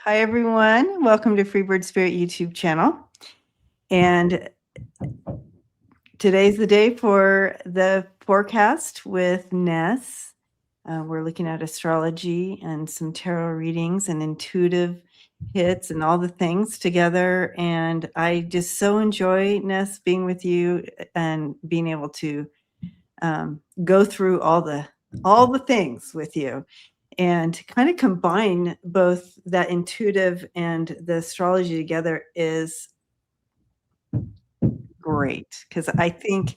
Hi, everyone. Welcome to Freebird Spirit YouTube channel. And today's the day for the forecast with Ness. We're looking at astrology and some tarot readings and intuitive hits and all the things together. And I just so enjoy, Ness, being with you and being able to go through all the things with you. And to kind of combine both that intuitive and the astrology together is great, because I think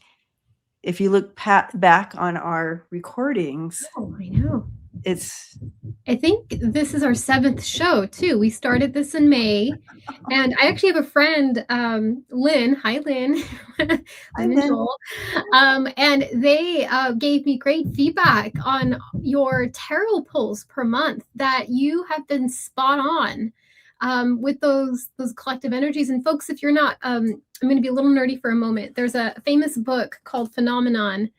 if you look back on our recordings, Oh, I know. it's I think this is our 7th show too. We started this in May, and I actually have a friend, Lynn. Hi, Lynn. Lynn and then Joel. And they gave me great feedback on your tarot pulls per month that you have been spot on with those collective energies. And folks, if you're not, I'm going to be a little nerdy for a moment. There's a famous book called Phenomenon.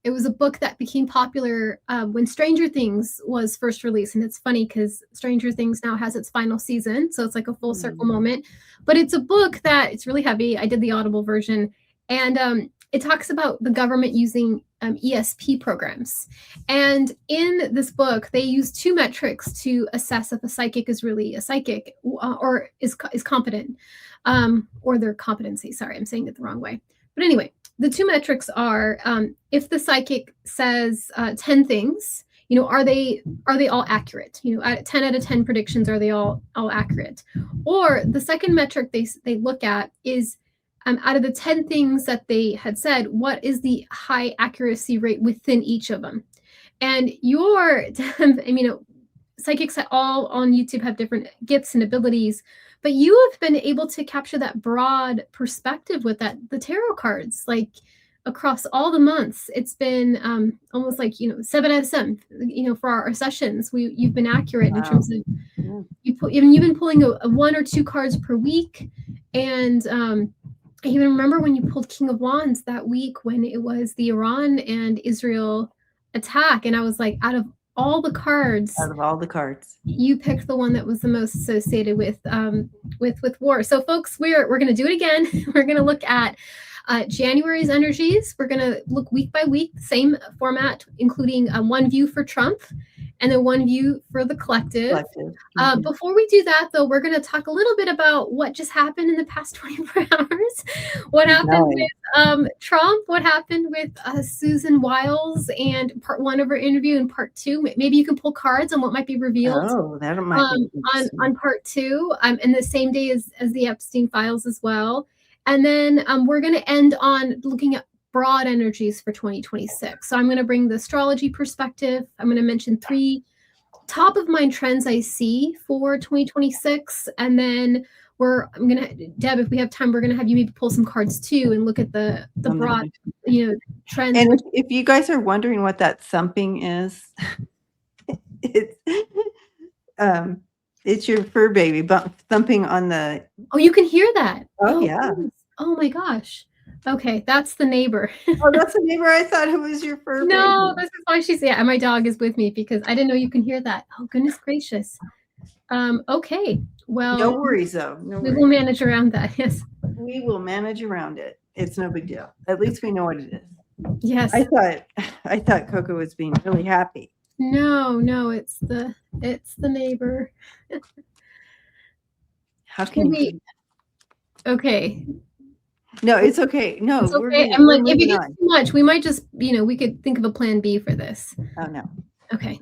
It was a book that became popular when Stranger Things was first released. And it's funny because Stranger Things now has its final season. So it's like a full circle moment. But it's a book that it's really heavy. I did the Audible version. And it talks about the government using ESP programs. And in this book, they use 2 metrics to assess if a psychic is really a psychic or is competent, or their competency. Sorry, I'm saying it the wrong way. But anyway, the 2 metrics are if the psychic says 10 things, are they all accurate? 10 out of 10 predictions, are they all accurate? Or the second metric they look at is out of the 10 things that they had said, what is the high accuracy rate within each of them? And psychics all on YouTube have different gifts and abilities, but you have been able to capture that broad perspective with the tarot cards, like across all the months. It's been almost like 7 out of 7. For our sessions, you've been accurate in terms of you've been pulling a 1 or 2 cards per week, and I even remember when you pulled King of Wands that week when it was the Iran and Israel attack, and I was like, out of all the cards, you picked the one that was the most associated with war. So, folks, we're going to do it again. We're going to look at January's energies. We're going to look week by week, same format, including one view for Trump and then one view for the collective. Before we do that, though, we're going to talk a little bit about what just happened in the past 24 hours. What happened with Trump? What happened with Susan Wiles and part 1 of her interview and part 2? Maybe you can pull cards on what might be revealed on part 2 in the same day as the Epstein files as well. And then we're going to end on looking at broad energies for 2026. So I'm going to bring the astrology perspective. I'm going to mention 3 top of mind trends I see for 2026. And then Deb, if we have time, we're gonna have you maybe pull some cards too and look at the broad, trends. And if you guys are wondering what that thumping is, it's your fur baby thumping on the. Oh, you can hear that. Oh yeah. Oh my gosh. Okay, that's the neighbor. Oh, that's the neighbor. I thought it was your fur baby. No, this is why she's my dog is with me because I didn't know you can hear that. Oh, goodness gracious. Okay, well, no worries though. We will manage around that. Yes, we will manage around it. It's no big deal. At least we know what it is. Yes, I thought Coco was being really happy. No, it's the neighbor. How can we? Okay. No, it's okay. No, it's okay. I'm like, if you get too much, we might just, we could think of a plan B for this. Oh no. Okay.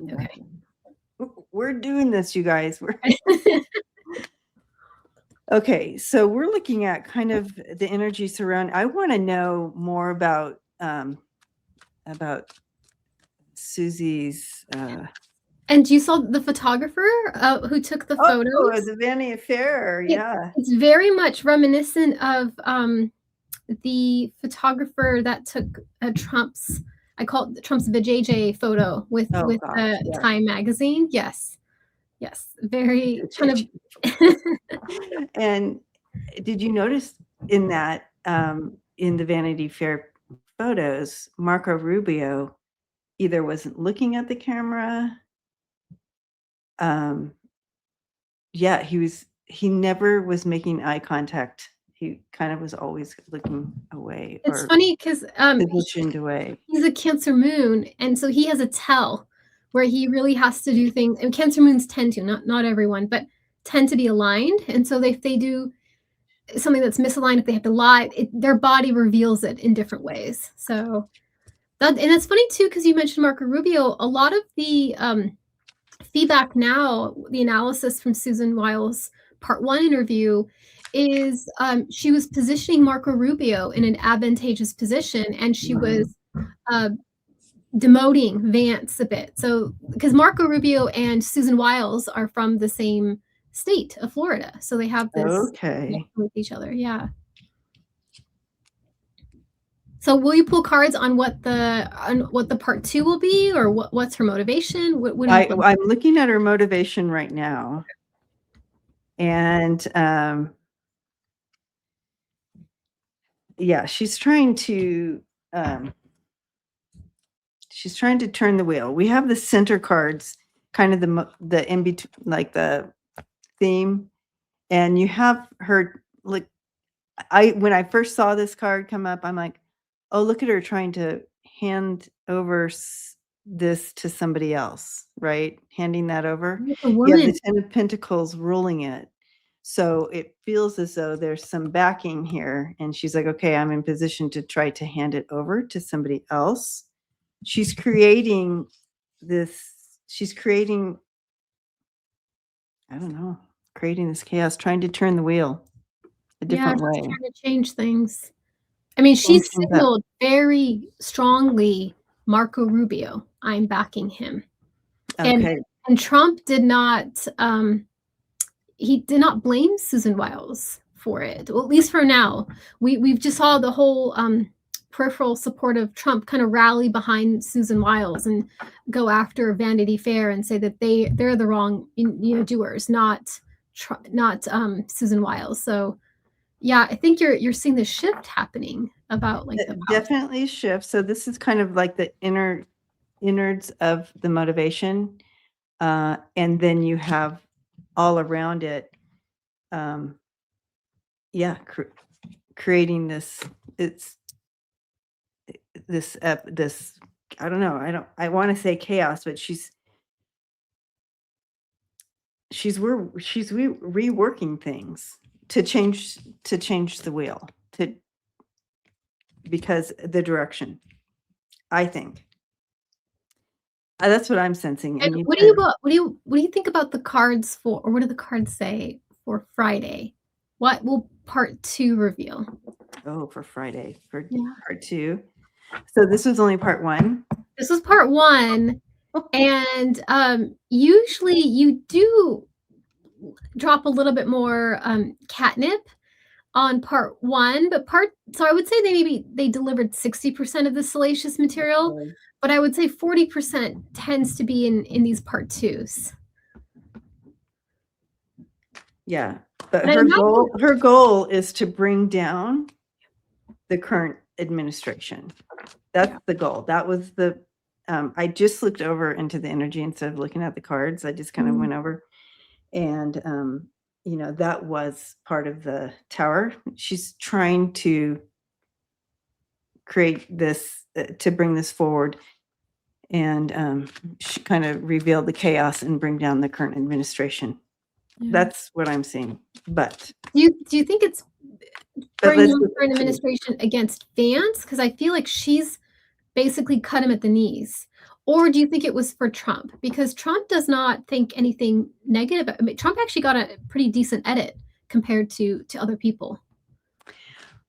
We're doing this, you guys. Okay, so we're looking at kind of the energy surround. I want to know more about Susie's. And you saw the photographer who took the photos? Oh, the Vanity Fair, yeah. It's very much reminiscent of the photographer that took Trump's, I call it Trump's vajayjay photo with Time magazine. Yes, very kind of. And did you notice in that in the Vanity Fair photos, Marco Rubio either wasn't looking at the camera, yeah, he never was making eye contact. He kind of was always looking away It's or funny because positioned away. he's a Cancer moon, and so he has a tell where he really has to do things. And Cancer moons tend to, not everyone, but tend to be aligned. And so if they do something that's misaligned, if they have to lie, their body reveals it in different ways. So and it's funny too because you mentioned Marco Rubio. A lot of the feedback now, the analysis from Susan Wiles' part 1 interview is she was positioning Marco Rubio in an advantageous position, and she was uh, demoting Vance a bit. So, because Marco Rubio and Susan Wiles are from the same state of Florida, so they have this Okay. with each other. Yeah. So, will you pull cards on what the part 2 will be, or what's her motivation? What do you plan? I'm looking at her motivation right now, and yeah, she's trying to turn the wheel. We have the center cards, kind of the in between, like the theme, and you have her like when I first saw this card come up, I'm like, oh, look at her trying to hand over this to somebody else, right? Handing that over. Like a You have woman. the 10 of Pentacles ruling it. So it feels as though there's some backing here. And she's like, okay, I'm in position to try to hand it over to somebody else. She's creating I don't know, creating this chaos, trying to turn the wheel a Yeah, different she's way. trying to change things. I mean, she Change things up. signaled very strongly Marco Rubio. I'm backing him. Okay. And Trump did not he did not blame Susan Wiles for it. Well, at least for now. We've just saw the whole peripheral support of Trump kind of rally behind Susan Wiles and go after Vanity Fair and say that they're the wrong doers, not Susan Wiles. So yeah, I think you're seeing the shift happening about like the power. Definitely shift. So this is kind of like the innards of the motivation. And then you have all around it, yeah, creating this, this, I don't know. I want to say chaos, but she's reworking things to change the wheel because the direction, I think. That's what I'm sensing. And And what do you think about the cards for, or what do the cards say for Friday? What will part 2 reveal? for Friday, for Yeah. part 2. So this was only part 1. This was part 1, and usually you do drop a little bit more catnip on part 1, but so I would say they delivered 60% of the salacious material, Okay. but I would say 40% tends to be in these part 2s. Yeah, but And her goal is to bring down the current administration. That's the goal. That was the I just looked over into the energy instead of looking at the cards. I just kind of went over, and that was part of the tower. She's trying to create this to bring this forward, and she kind of revealed the chaos and bring down the current administration. That's what I'm seeing. But do you think it's bringing the current administration against Vance? Because I feel like she's basically cut him at the knees. Or do you think it was for Trump? Because Trump does not think anything negative. I mean, Trump actually got a pretty decent edit compared to other people.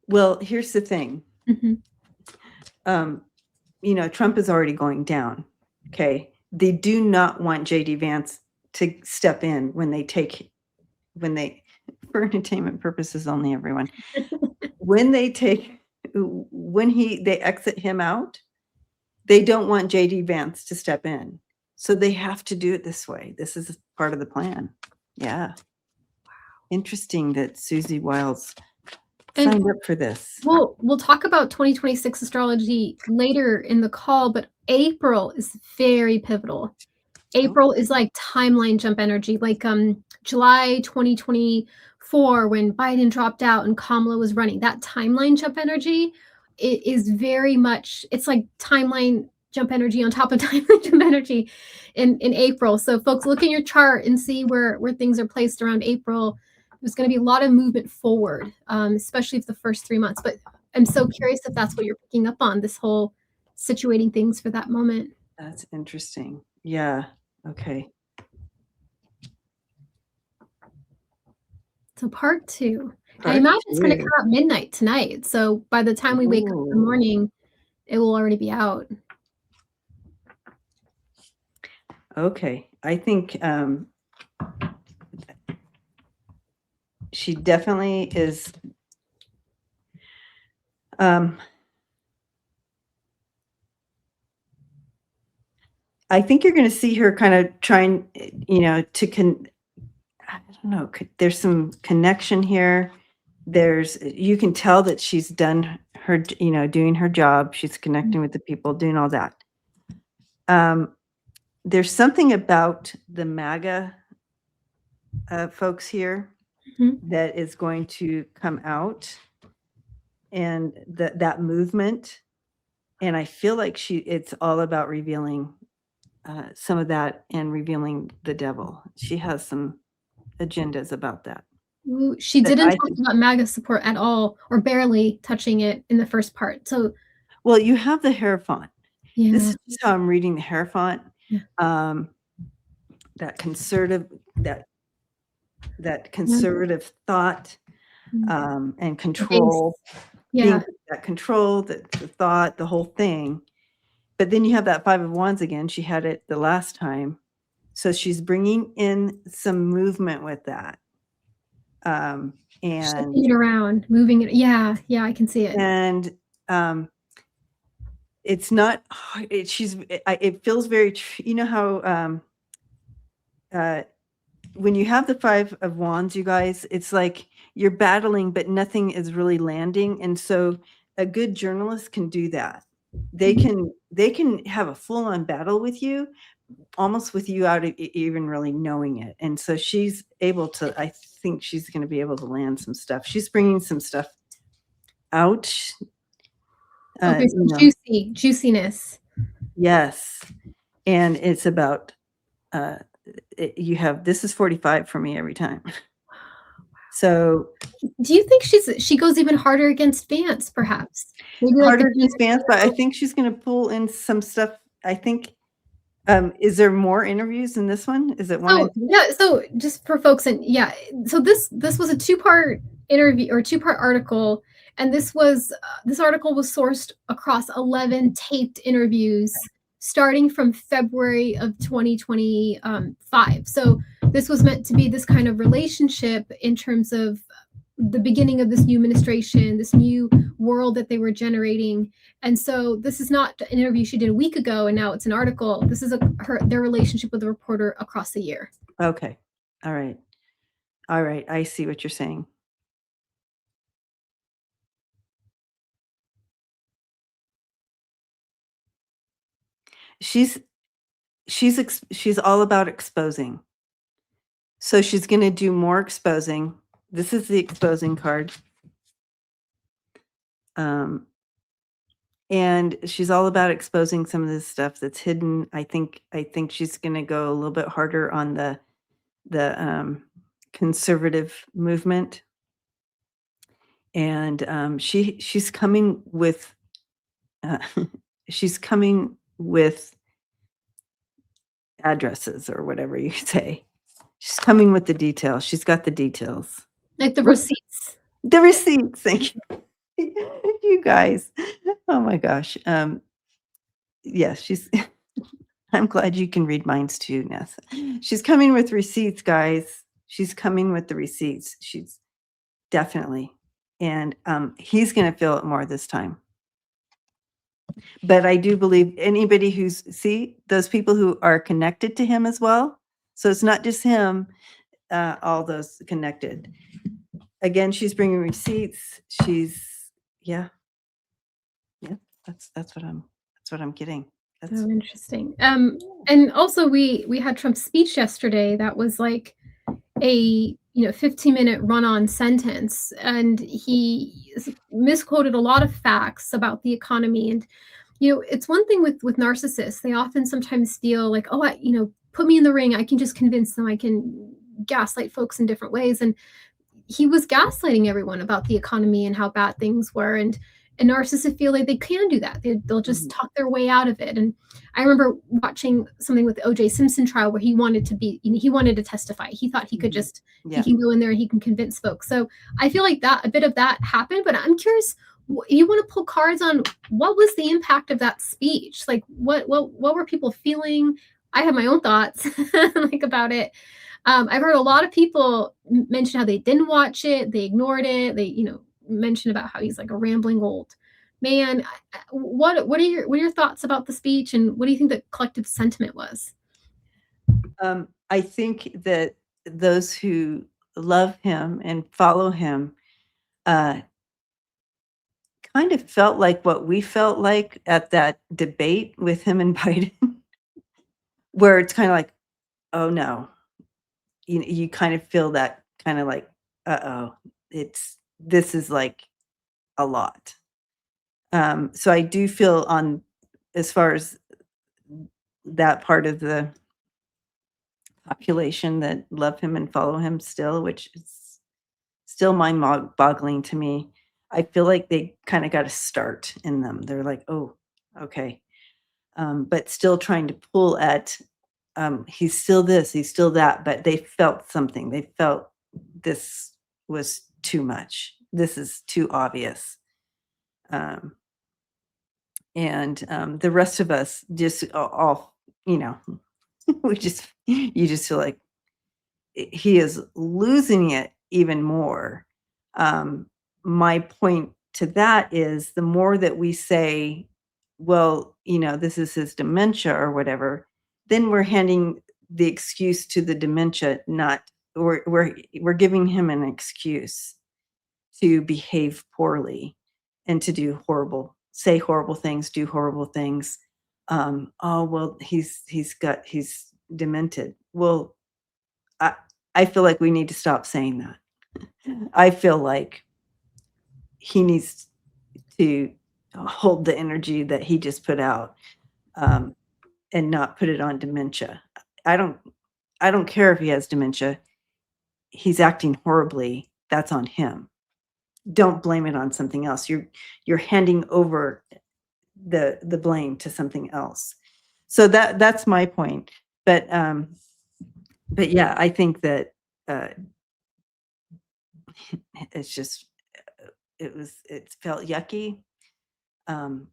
Well, here's the thing. Mm-hmm. Trump is already going down. Okay. They do not want JD Vance to step in when they for entertainment purposes only, everyone. when they exit him out, they don't want JD Vance to step in. So they have to do it this way. This is part of the plan. Yeah. Wow. Interesting that Susie Wiles signed up for this. We'll talk about 2026 astrology later in the call, but April is very pivotal. April is like timeline jump energy, like, July 2024 when Biden dropped out and Kamala was running. That timeline jump energy is very much it's like timeline jump energy on top of timeline jump energy in April. So folks, look in your chart and see where things are placed around April. There's gonna be a lot of movement forward, especially for the first 3 months. But I'm so curious if that's what you're picking up on, this whole situating things for that moment. That's interesting. Yeah. Okay. So part 2. I Part imagine it's gonna 2. come out midnight tonight, so by the time we wake up in the Ooh. morning, it will already be out. Okay. I think she definitely is I think you're gonna see her kind of trying, to I don't know, there's some connection here. You can tell that she's done her, doing her job. She's connecting with the people, doing all that. There's something about the MAGA folks here Mhm. that is going to come out, and that movement. And I feel like it's all about revealing some of that and revealing the devil. She has some agendas about that. Ooh, she That didn't I talk think. about MAGA support at all, or barely touching it in the first part, so Well, you have the Hierophant. This yeah, is just how I'm reading the Hierophant. yeah, Um, that conservative that yeah, thought, mm, and the base. control, being Yeah, that control, the thought, the whole thing. But then you have that 5 of Wands again. She had it the last time. So she's bringing in some movement with that. And shifting it around, moving it yeah, yeah, I can see it. and it's not it feels very how uh when you have the 5 of Wands, you guys, it's like you're battling, but nothing is really landing. And so a good journalist can do that. Mhm. They can have a full on battle with you, almost with you out of even really knowing it. And so she's able to, I think she's going to be able to land some stuff. She's bringing some stuff out. Okay, You so know, juiciness. yes. And it's about, uh, you have, this is 45 for me every time. So Do you think she goes even harder against Vance, perhaps? Maybe like the harder to advance, but I think she's gonna pull in some stuff. I think, is there more interviews in this one? Is it 1 and So, 2? yeah, so just for folks and yeah, so this was a two-part interview or two-part article, and this article was sourced across 11 taped interviews starting from February of 2025. So this was meant to be this kind of relationship in terms of the beginning of this new administration, this new world that they were generating. And so this is not an interview she did a week ago and now it's an article. This is their relationship with the reporter across the year. Okay. All right. All right. I see what you're saying. She's she's all about exposing. So she's gonna do more exposing. This is the exposing card. Um, and she's all about exposing some of this stuff that's hidden. I think she's gonna go a little bit harder on the conservative movement. And she's coming with uh, she's coming with addresses or whatever you say. She's coming with the details. She's got the details. Like the What receipts. the receipts, thank you. You guys. Oh my gosh. Yes, she's I'm glad you can read minds too, Nessa. She's coming with receipts, guys. She's coming with the receipts. She's definitely. And he's gonna feel it more this time. But I do believe anybody those people who are connected to him as well. So it's not just him, all those connected. Again, she's bringing receipts. Yeah, yeah. That's what I'm getting. That's Oh, interesting. And also we had Trump's speech yesterday that was like a 15-minute run-on sentence, and he misquoted a lot of facts about the economy. And it's one thing with narcissists. They often sometimes feel like, oh, put me in the ring, I can just convince them, I can gaslight folks in different ways. And he was gaslighting everyone about the economy and how bad things were. And narcissists feel like they can do that. They'll just mhm, talk their way out of it. And I remember watching something with the OJ Simpson trial where he wanted to be, he wanted to testify. He thought mhm. he Yeah. can go in there and he can convince folks. So I feel like that a bit of that happened. But I'm curious, you want to pull cards on what was the impact of that speech? Like what were people feeling? I have my own thoughts like about it. I've heard a lot of people mention how they didn't watch it, they ignored it, they mentioned about how he's like a rambling old man. What are your thoughts about the speech, and what do you think the collective sentiment was? I think that those who love him and follow him, uh, kind of felt like what we felt like at that debate with him and Biden, where it's kinda like, "Oh, no." You kind of feel that kinda like, "Uh-oh, this is, like, a lot." So I do feel on as far as that part of the population that love him and follow him still, which is still mind boggling to me. I feel like they kinda got a start in them. They're like, "Oh, okay." But still trying to pull at, he's still this, he's still that, but they felt something. They felt this was too much. This is too obvious. Um, and the rest of us just all, you know, we just you just feel like he is losing it even more. Um, my point to that is the more that we say, well, this is his dementia or whatever, then we're handing the excuse to the dementia, not we're giving him an excuse to behave poorly and to say horrible things, do horrible things. Oh well, he's demented. Well, I I feel like we need to stop saying that. I feel like he needs to hold the energy that he just put out, um, and not put it on dementia. I don't I don't care if he has dementia. He's acting horribly, that's on him. Don't blame it on something else. You're handing over the blame to something else. So that's my point. But yeah, I think that, uh, it's just, it felt yucky.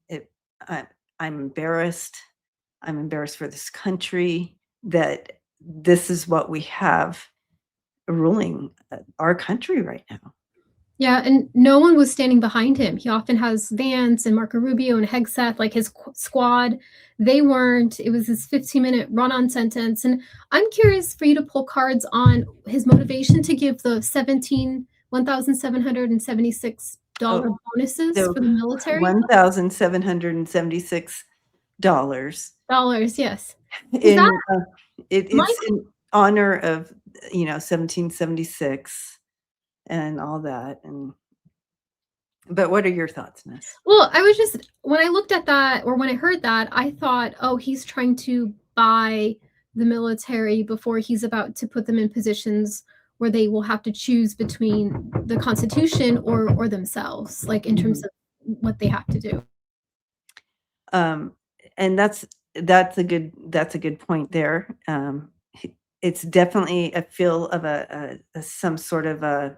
It I I'm embarrassed. I'm embarrassed for this country that this is what we have ruling, our country right now. Yeah, and no one was standing behind him. He often has Vance and Marco Rubio and Hegseth, like his squad. They weren't. It was his 15-minute run-on sentence. And I'm curious for you to pull cards on his motivation to give the 1,776 dollar Oh, bonuses the for the military. $1,776 Dollars, yes. Is that in, my it's in honor of, 1776 and all that, but what are your thoughts, Miss? Well, I was just when I looked at that or when I heard that, I thought, "Oh, he's trying to buy the military before he's about to put them in positions where they will have to choose between the Constitution or themselves, like, in terms Mhm. of what they have to do." Um, and that's a good point there. It's definitely a feel of a some sort of a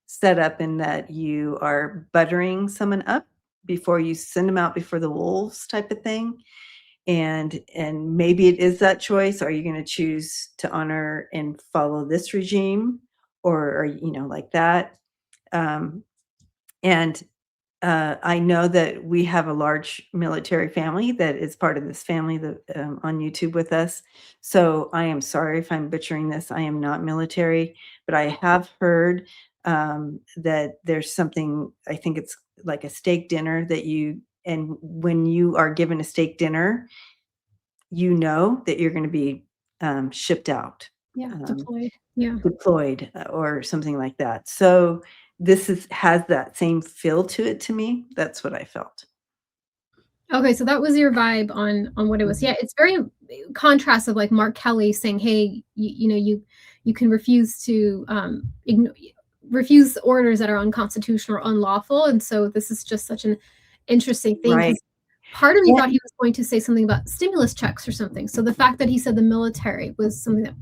setup in that you are buttering someone up before you send them out before the wolves type of thing. And maybe it is that choice. Are you gonna choose to honor and follow this regime, or are like that? Um, and I know that we have a large military family that is part of this family that, on YouTube with us. So I am sorry if I'm butchering this. I am not military, but I have heard, that there's something, I think it's like a steak dinner that you and when you are given a steak dinner, you know that you're going to be shipped out, Yeah, um, deployed. Yeah. deployed, or something like that. So has that same feel to it to me. That's what I felt. Okay, so that was your vibe on what it was. Mhm. Yeah, it's very contrast of like Mark Kelly saying, "Hey, you can refuse to refuse orders that are unconstitutional or unlawful." And so this is just such an interesting thing Right. because part of me Yeah. thought he was going to say something about stimulus checks or something. So the fact that he said the military was something that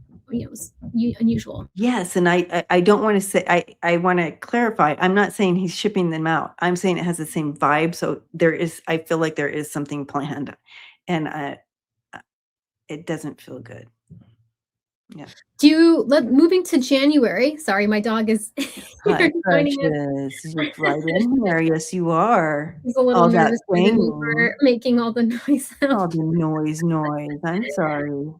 was unusual. Yes, and I don't wanna say I wanna clarify, I'm not saying he's shipping them out, I'm saying it has the same vibe, so I feel like there is something planned, and, uh, it doesn't feel good. Yeah. Do you let moving to January? Sorry, my dog is Hi, here joining us. precious, just right in there, yes, you are. He's a little All that nervous by the me banging, for making all the noise sounds. all the noise, I'm sorry.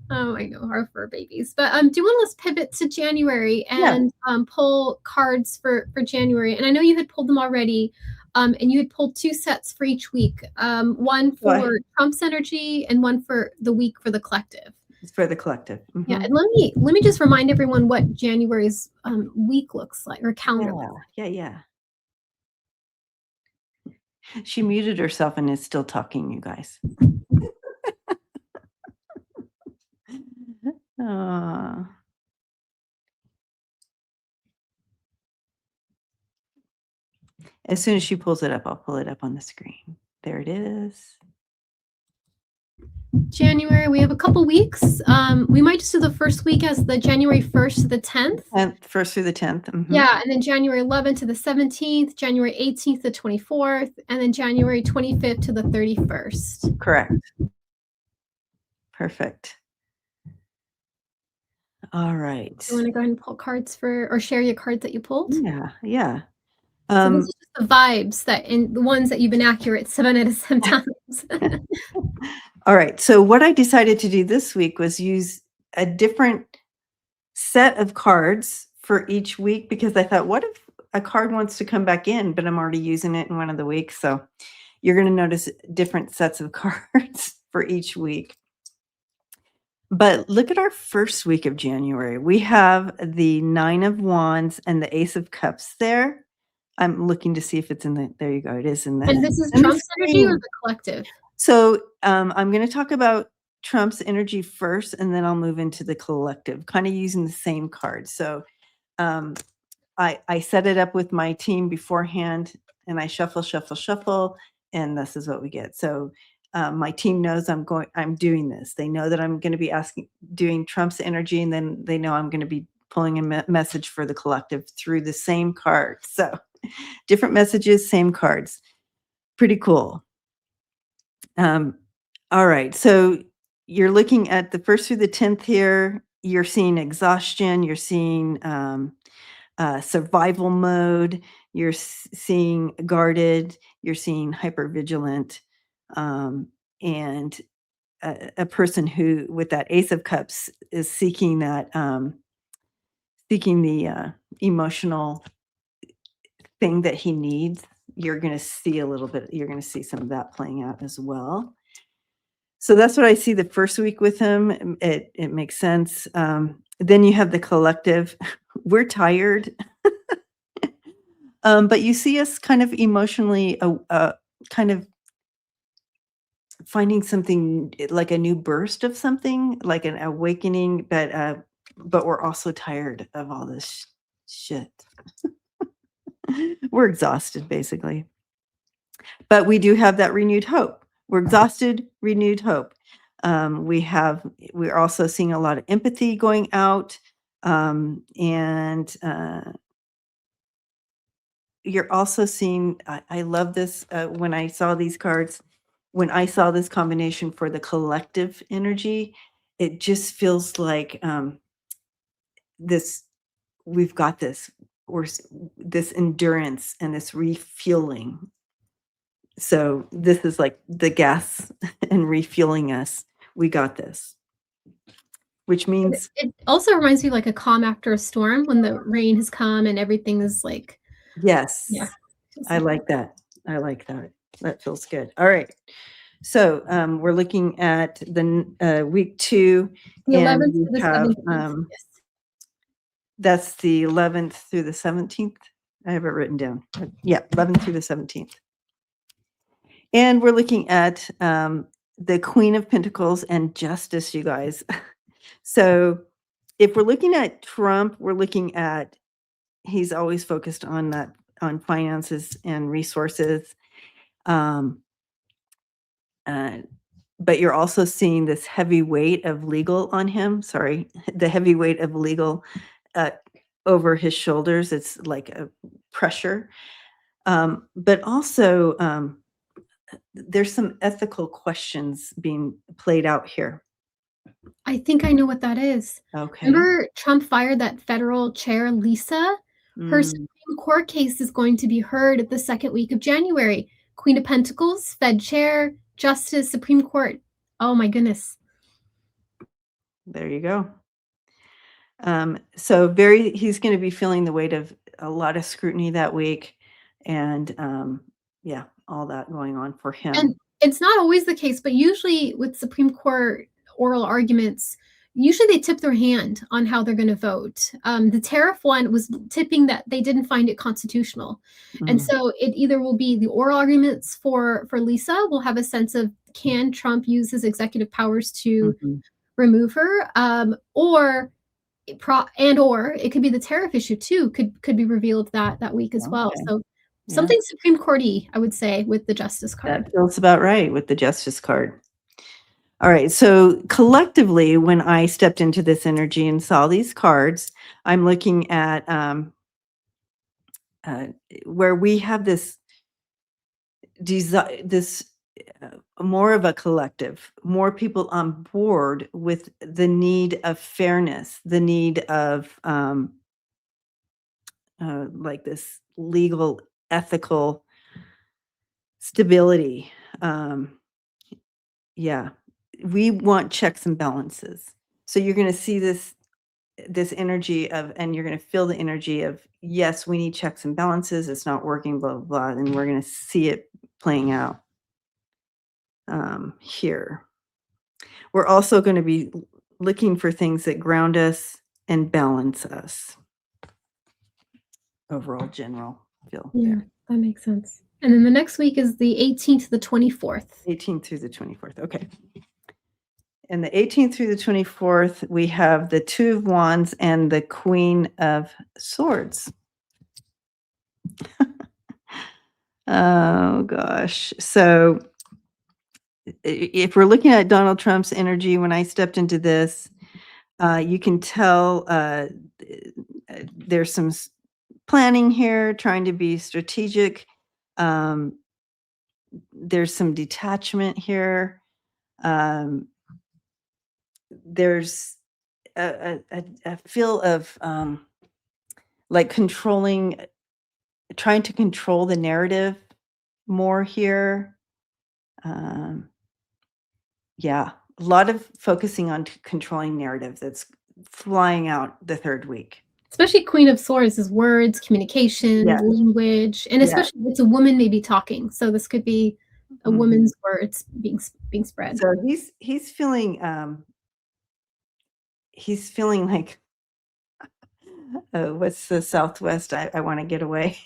Oh, I know, our fur babies. But, do you wanna let's pivot to January Yeah, and, pull cards for January, and I know you had pulled them already, and you had pulled 2 sets for each week, one go ahead. for Trump's energy and one for the week for the collective. It's for the collective, Yeah, mhm. and let me just remind everyone what January's, week looks like or calendar looks Yeah, yeah, yeah. She muted herself and is still talking, you guys. Aw. As soon as she pulls it up, I'll pull it up on the screen. There it is. January, we have a couple weeks. We might just do the first week as the January 1st to the 10th. 10th, 1st through the 10th. Mhm. Yeah, and then January 11th to the 17th, January 18th to 24th, and then January 25th to the 31st. Correct. Perfect. All right. You wanna go ahead and pull cards for or share your cards that you pulled? Yeah, yeah. So this Um, is just the vibes that in the ones that you've been accurate 7 out of 7 times. all right. So what I decided to do this week was use a different set of cards for each week because I thought, what if a card wants to come back in, but I'm already using it in one of the weeks? So you're going to notice different sets of cards for each week. But look at our first week of January. We have the 9 of Wands and the Ace of Cups there. I'm looking to see if it's in there you go. It is in the And this is in the Trump's energy or screen. the collective? So, I'm gonna talk about Trump's energy first, and then I'll move into the collective, kinda using the same card. So, um, I set it up with my team beforehand, and I shuffle, shuffle, shuffle, and this is what we get. So, my team knows I'm doing this. They know that I'm gonna be doing Trump's energy, and then they know I'm gonna be pulling a message for the collective through the same card. So, different messages, same cards. Pretty cool. Um, all right, so you're looking at the 1st through the 10th here. You're seeing exhaustion, you're seeing, survival mode, you're seeing guarded, you're seeing hypervigilant, and a person who, with that Ace of Cups, is seeking the emotional thing that he needs. You're going to see you're going to see some of that playing out as well. So that's what I see the first week with him. It makes sense. Then you have the collective. We're tired. But you see us kind of emotionally, kind of finding something like a new burst of something, like an awakening, but we're also tired of all this shit. We're exhausted, basically. But we do have that renewed hope. We're exhausted, renewed hope. We're also seeing a lot of empathy going out, and you're also seeing. I love this when I saw these cards. When I saw this combination for the collective energy, it just feels like this. We've got this. This endurance and this refueling. So this is like the gas and refueling us. We got this, which means It also reminds me of, like, a calm after a storm when the rain has come and everything is, like yes, yeah, feels I like that. like that. I like that. That feels good. All right. So we're looking at the week 2, The and 11th we to the have 17th. Yes. that's the 11th through the 17th. I have it written down. Yeah, 11th through the 17th. And we're looking at the Queen of Pentacles and Justice, you guys. So if we're looking at Trump, we're looking at, he's always focused on that, on finances and resources. Um, but you're also seeing this heavy weight of legal on him. Sorry, the heavy weight of legal uh, over his shoulders. It's like a pressure. But also, there's some ethical questions being played out here. I think I know what that is. Okay. Remember Trump fired that federal chair, Lisa? Her Mm, Supreme Court case is going to be heard the second week of January. Queen of Pentacles, Fed chair, Justice, Supreme Court. Oh my goodness. there you go. So he's going to be feeling the weight of a lot of scrutiny that week, and yeah, all that going on for And him. it's not always the case, but usually with Supreme Court oral arguments, usually they tip their hand on how they're going to vote. The tariff one was tipping that they didn't find it constitutional, and Mm, so it either will be the oral arguments for Lisa. We'll have a sense of can Trump use his executive powers to mhm. remove her, or it could be the tariff issue too. Could be revealed that week as well. Okay. So Yeah, something Supreme Court-y, I would say, with the Justice that card. feels about right with the Justice card. All right. So collectively, when I stepped into this energy and saw these cards, I'm looking at uh, where we have this desire, this more of a collective, more people on board with the need of fairness, the need of like this legal, ethical stability. Um, yeah, we want checks and balances. So you're going to see this energy of, and you're going to feel the energy of, yes, we need checks and balances. It's not working, blah, blah, blah. And we're going to see it playing out here. We're also going to be looking for things that ground us and balance us. Overall general feel Yeah, there. that makes sense. And then the next week is the 18th to the 24th. 18th through the 24th. Okay. And the 18th through the 24th, we have the Two of Wands and the Queen of Swords. Oh gosh. So if we're looking at Donald Trump's energy, when I stepped into this, you can tell there's some planning here, trying to be strategic. There's some detachment here. There's a feel of like trying to control the narrative more here. Yeah, a lot of focusing on controlling narrative that's flying out the third week. Especially Queen of Swords is words, communication, Yeah, language, and yeah. especially if it's a woman maybe talking. So this could be a Mhm. woman's words being spread. So he's feeling like, what's the Southwest? I want to get away.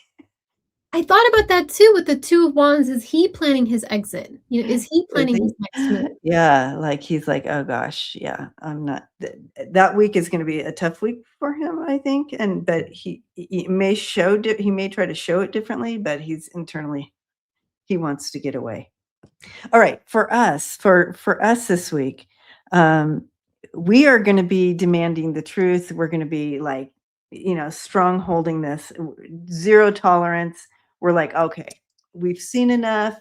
I thought about that too with the Two of Wands. Is he planning his exit? Is he Is planning he? his next move? Yeah, like he's like, oh gosh, yeah, I'm not. That week is going to be a tough week for him, I think. But he may he may try to show it differently, but he's internally he wants to get away. All right, for us this week, um, we are going to be demanding the truth. We're going to be like, strong holding this, zero tolerance. We're like, okay, we've seen enough.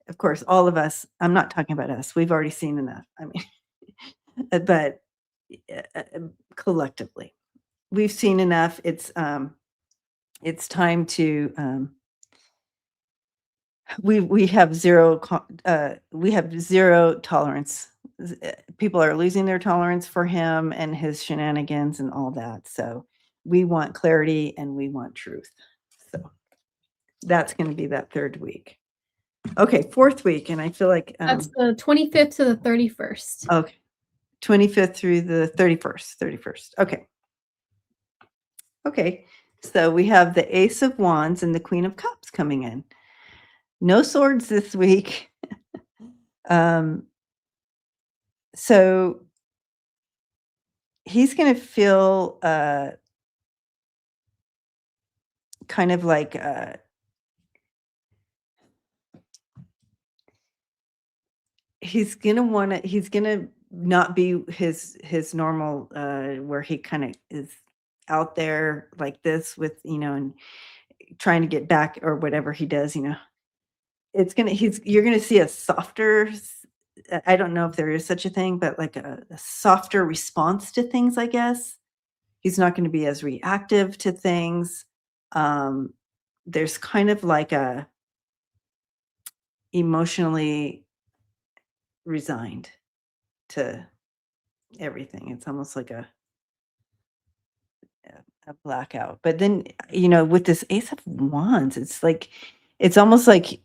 Of course, all of us. I'm not talking about us. We've already seen enough. I mean, but collectively, we've seen enough. It's time to we have we have zero tolerance. People are losing their tolerance for him and his shenanigans and all that. So we want clarity and we want truth. So that's going to be that third week. Okay, fourth week, and I feel like That's the 25th to the 31st. okay, 25th through the 31st. 31st. Okay. Okay. So we have the Ace of Wands and the Queen of Cups coming in. No swords this week. So he's going to feel kind of like he's gonna not be his normal where he kind of is out there like this with and trying to get back or whatever he does. You're gonna see a softer I don't know if there is such a thing, but like a softer response to things, I guess. He's not going to be as reactive to things. um there's kind of like a emotionally resigned to everything. It's almost like a blackout. But then, with this Ace of Wands, it's almost like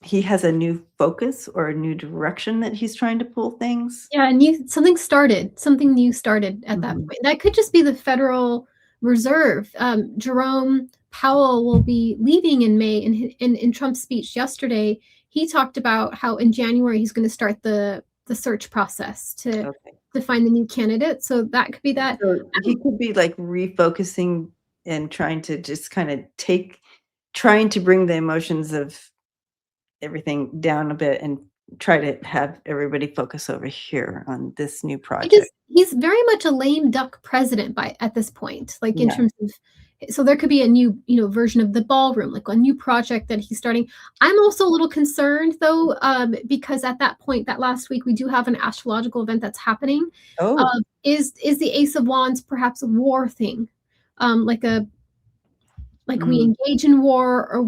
he has a new focus or a new direction that he's trying to pull things. Yeah, and something new started at that Mhm. point. That could just be the Federal Reserve. Jerome Powell will be leaving in May. In Trump's speech yesterday, he talked about how in January he's going to start the search process Okay. to find the new candidate. So that could be that. So he could be like refocusing and trying to just kind of trying to bring the emotions of everything down a bit and try to have everybody focus over here on this new project. He's very much a lame duck president by at this point, like in Yeah. terms of so there could be a new, version of the ballroom, like a new project that he's starting. I'm also a little concerned though, because at that point, that last week, we do have an astrological event that's happening. Oh, Is the Ace of Wands perhaps a war thing? Like we mm. engage in war, or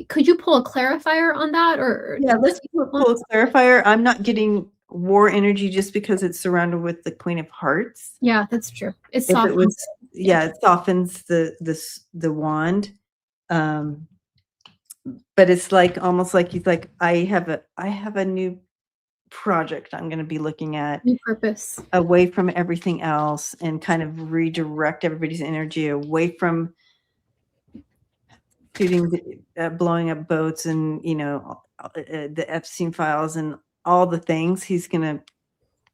could you pull a clarifier on that, or Yeah, just let's pull a clarifier. I'm not getting war energy just because it's surrounded with the Queen of Hearts. Yeah, that's true. It If it softens was, it. Yeah. yeah, it softens the wand. Um, but it's like almost like he's like, I have a new project I'm going to be looking at New purpose. away from everything else and kind of redirect everybody's energy away from blowing up boats and the Epstein files and all the things. He's gonna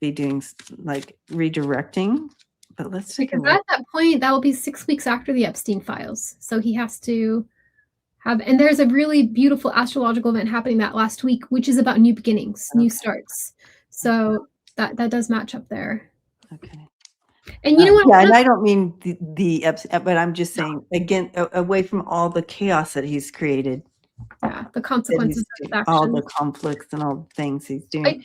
be doing like redirecting. But let's take a Because look. at that point, that will be 6 weeks after the Epstein files. So he has to and there's a really beautiful astrological event happening that last week, which is about new beginnings, new Okay. starts. So that does match up there. Okay. And you know what? Yeah, and I don't mean the Epstein, but I'm just saying again, away from all the chaos that he's created, Yeah, the that consequences he's of his doing, all the actions. conflicts and all the things he's I doing.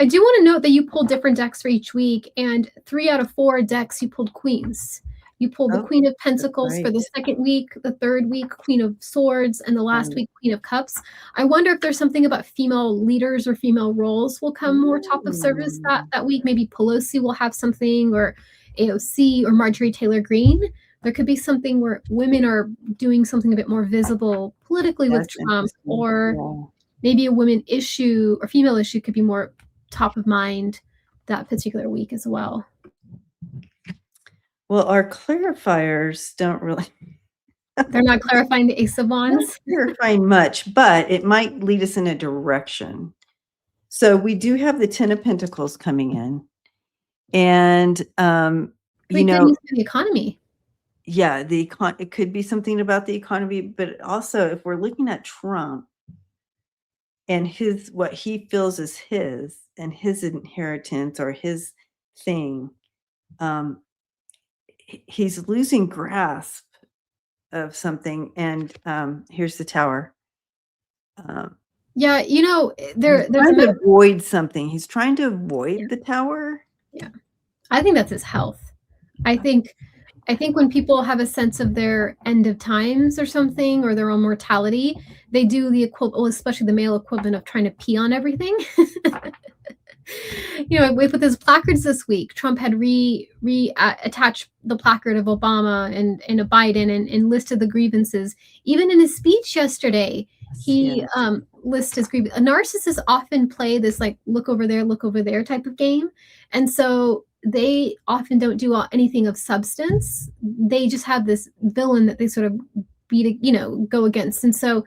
I do want to note that you pulled different decks for each week, and 3 out of 4 decks you pulled queens. You pulled the Oh, Queen of that's Pentacles for right. the second week, the third week, Queen of Swords, and the last Right. week, Queen of Cups. I wonder if there's something about female leaders or female roles will come more top of service Mm, that week. Maybe Pelosi will have something, or AOC, or Marjorie Taylor Greene. There could be something where women are doing something a bit more visible politically with that's Trump, interesting. or Yeah. maybe a women issue or female issue could be more top of mind that particular week as well. Well, our clarifiers don't really They're not clarifying the Ace of not Wands. clarifying much, but it might lead us in a direction. So we do have the 10 of Pentacles coming in, and, Could be good news for the economy. yeah, it could be something about the economy, but also if we're looking at Trump and what he feels is his and his inheritance or his thing, um, he's losing grasp of something, and, here's the Tower. Um Yeah, He's there's a trying to meta avoid something. He's trying to yeah, avoid the tower. yeah. I think that's his health. I think I think when people have a sense of their end of times or something, or their own mortality, they do the equivalent, well, especially the male equivalent of trying to pee on everything. With his placards this week, Trump had attached the placard of Obama and a Biden, and listed the grievances. Even in his speech yesterday, he Yes. lists his grief. Narcissists often play this like look over there type of game, and so they often don't do anything of substance. They just have this villain that they sort of go against. And so